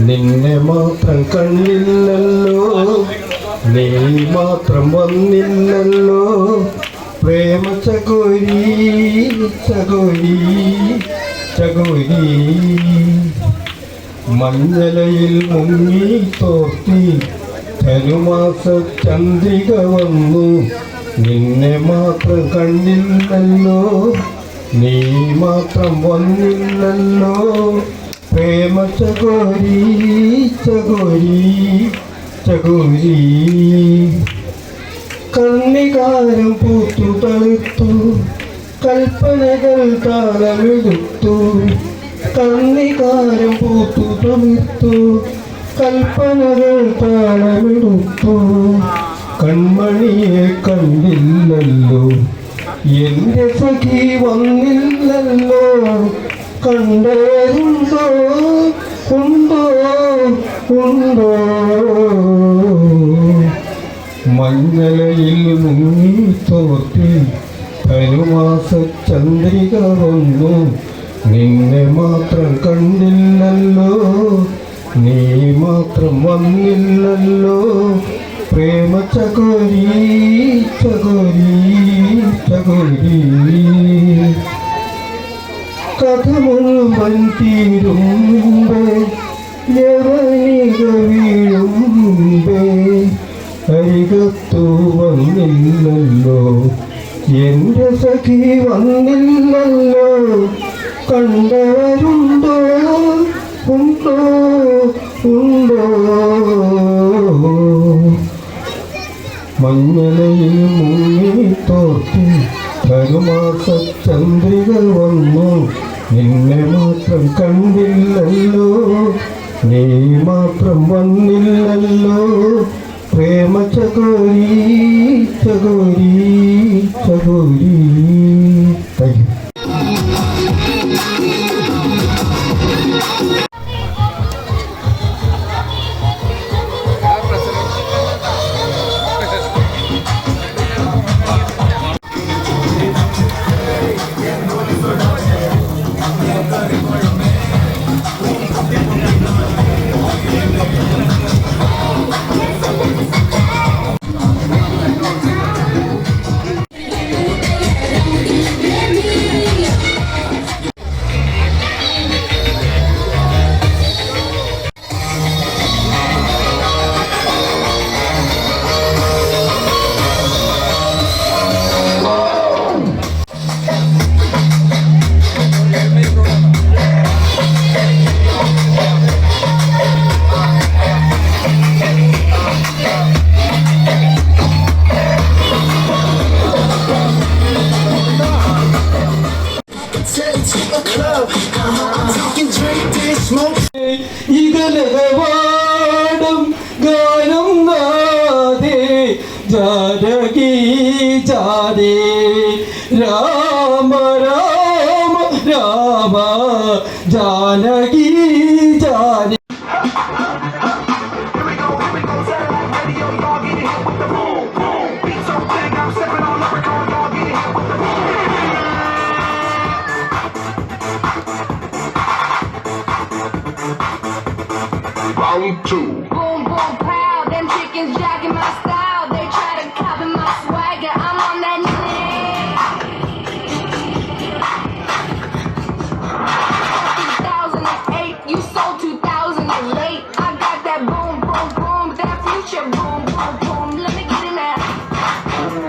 നിന്നെ മാത്രം കണ്ടില്ലല്ലോ നീ മാത്രം വന്നില്ലല്ലോ പ്രേമ ചകോരി ചകോരി ചകോരി മഞ്ഞലയിൽ മുങ്ങി തോർത്തി ധനുമാസ ചന്ദ്രിക വന്നു നിന്നെ മാത്രം കണ്ടില്ലല്ലോ നീ മാത്രം വന്നില്ലല്ലോ പ്രേമ ചകോരി ചകോരി ചകോരി കണ്ണികാരം പൂത്തു തളിർത്തു കൽപ്പനകൾ താളമെടുത്തു കണ്ണികാരം പൂത്തു തളിർത്തു കൽപ്പനകൾ താളമെടുത്തു കൺമണിയെ കണ്ടില്ലല്ലോ എന്റെ സഖി വന്നില്ലല്ലോ കണ്ടവരുണ്ടോ ഉണ്ടോ ഉണ്ടോ മഞ്ഞലയിൽ മുങ്ങി തോർത്തി ധനുമാസ ചന്ദ്രിക വന്നു നിന്നെ മാത്രം കണ്ടില്ലല്ലോ നീ മാത്രം വന്നില്ലല്ലോ പ്രേമ ചകോരി ചകോരി ചകോരി കഥ മുഴുവൻ തീരുമ്പേ യവനിക വീഴുമ്പേ അരികത്തു വന്നില്ലല്ലോ എന്റെ സഖി വന്നില്ലല്ലോ കണ്ടവരുണ്ടോ ഉണ്ടോ ഉണ്ടോ മഞ്ഞലയിൽ മുങ്ങി തോർത്തി ധനുമാസ ചന്ദ്രിക വന്നു നിന്നെ മാത്രം കണ്ടില്ലല്ലോ നീ മാത്രം വന്നില്ലല്ലോ പ്രേമ ചകോരി ചകോരി ചകോരി. Thank you. ഇകലവാടും ഗാനം നാദേ ജാനകി ജാനേ രാമ രാമ രാമ ജാനകി ജാനേ. Round two. Boom, boom, pow. Them chickens jacking my style. They try to copy my swagger. I'm on that shit. 2008, you sold 2008. I got that boom, boom, boom. That future boom, boom, boom. Let me get in there.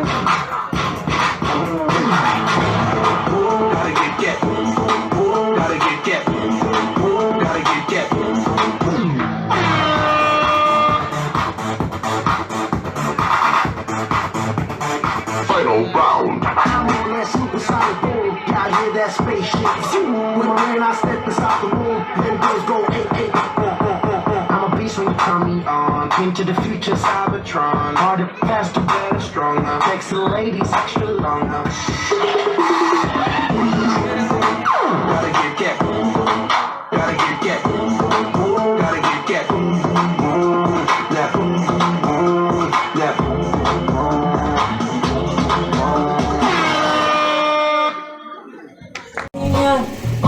Gotta get, boom, boom, boom. Gotta get, boom, boom, boom. Gotta get, boom, boom, boom. Final round. I'm on that supersonic boom. Y'all hear that spaceship? When I step inside the room, then girls go, hey, hey, I'm a beast when you turn me on. Came to the future, Cybertron. Harder, faster, better, stronger. Sexy ladies, extra longer. Gotta get, boom, boom. Gotta get, boom, boom, boom. Gotta get, boom, boom, boom. That boom, boom, boom. That boom, boom, boom.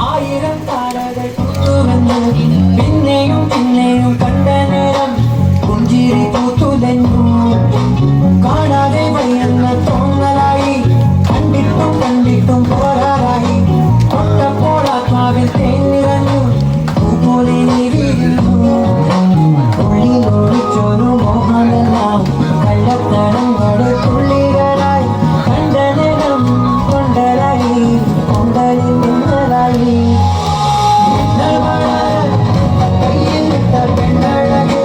ആയിരം മറഞ്ഞു പിന്നെയും പിന്നെയും കണ്ട നേരം പുഞ്ചിരി പൂത്തുലഞ്ഞു കാണാതെ വയ്യെന്ന തോന്നലായി കണ്ടിട്ടും കണ്ടിട്ടും പോരാറായി തൊട്ടപ്പോൾ ആത്മാവിൽ തേൻ നിറഞ്ഞു പൂപോലെ നീ വീഴുന്നു ഉള്ളിലൊളിച്ചൊരു മോഹമെല്ലാം കള്ളത്തടങ്ങളുടെ തുള്ളികളായി കണ്ട നേരം കൊണ്ടലായി കൊണ്ടലിൽ നിന്നലായി കയ്യിലിട്ട പെണ്ണഴകേ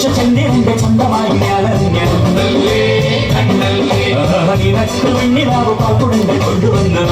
ചന്ദ്രന്റെ ചന്തമായി നിനക്ക് വെണ്ണിലാവ് പാൽക്കുടങ്ങൾ കൊണ്ടുവന്നു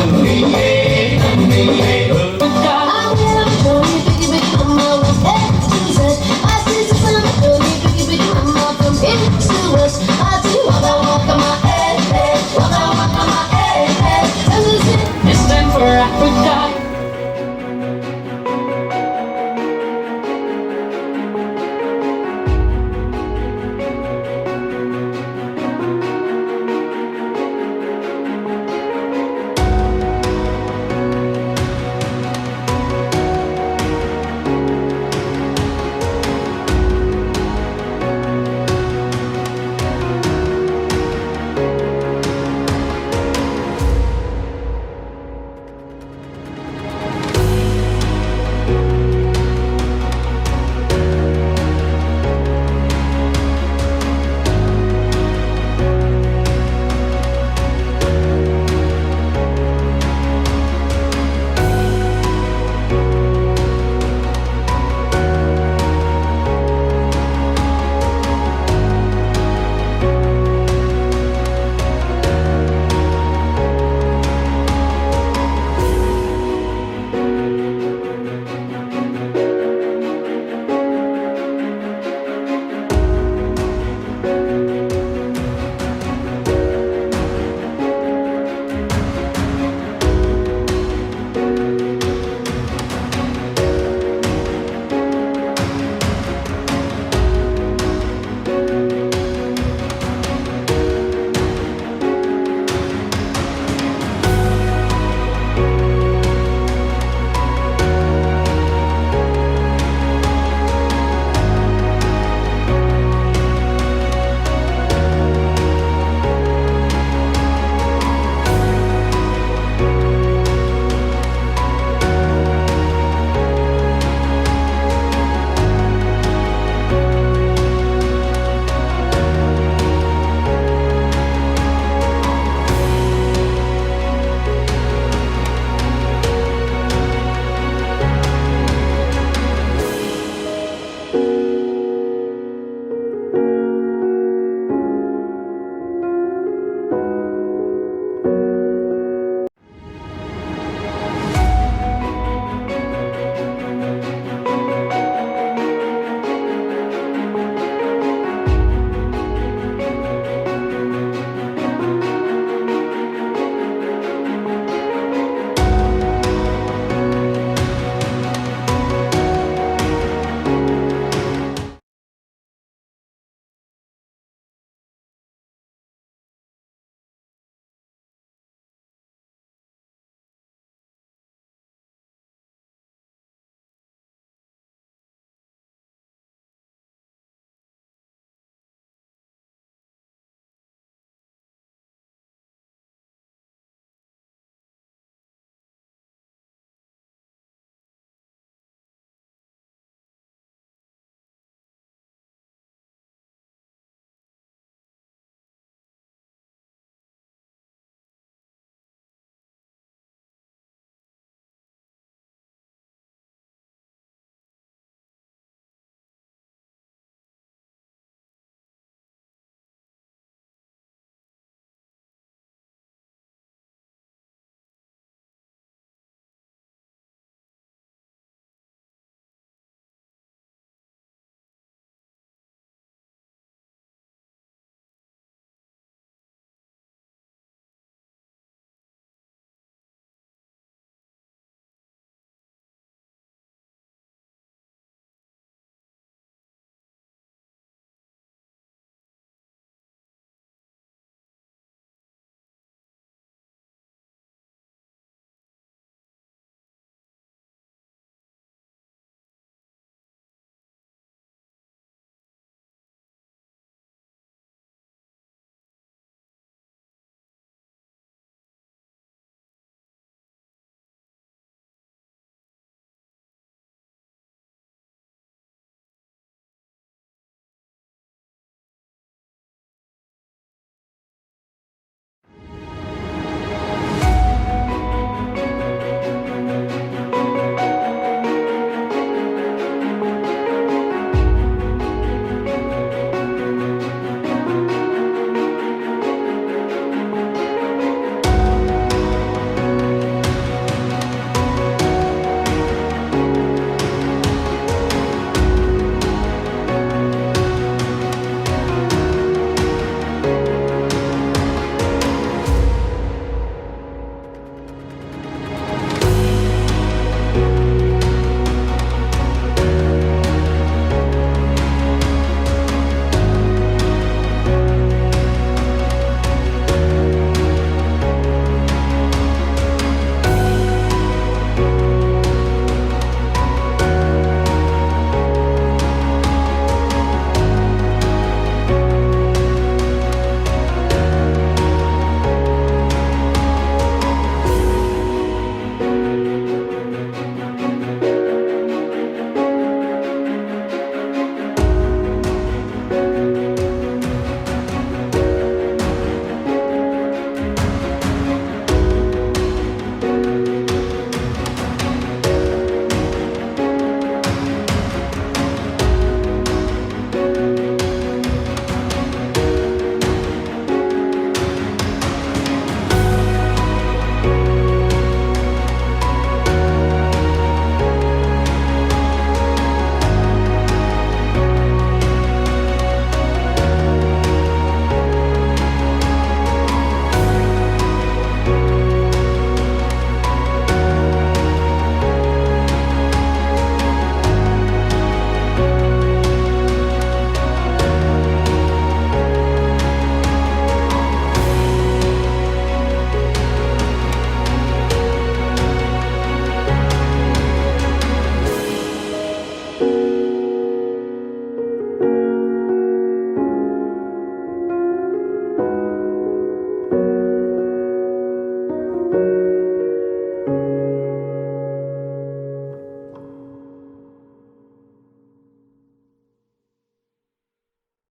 you.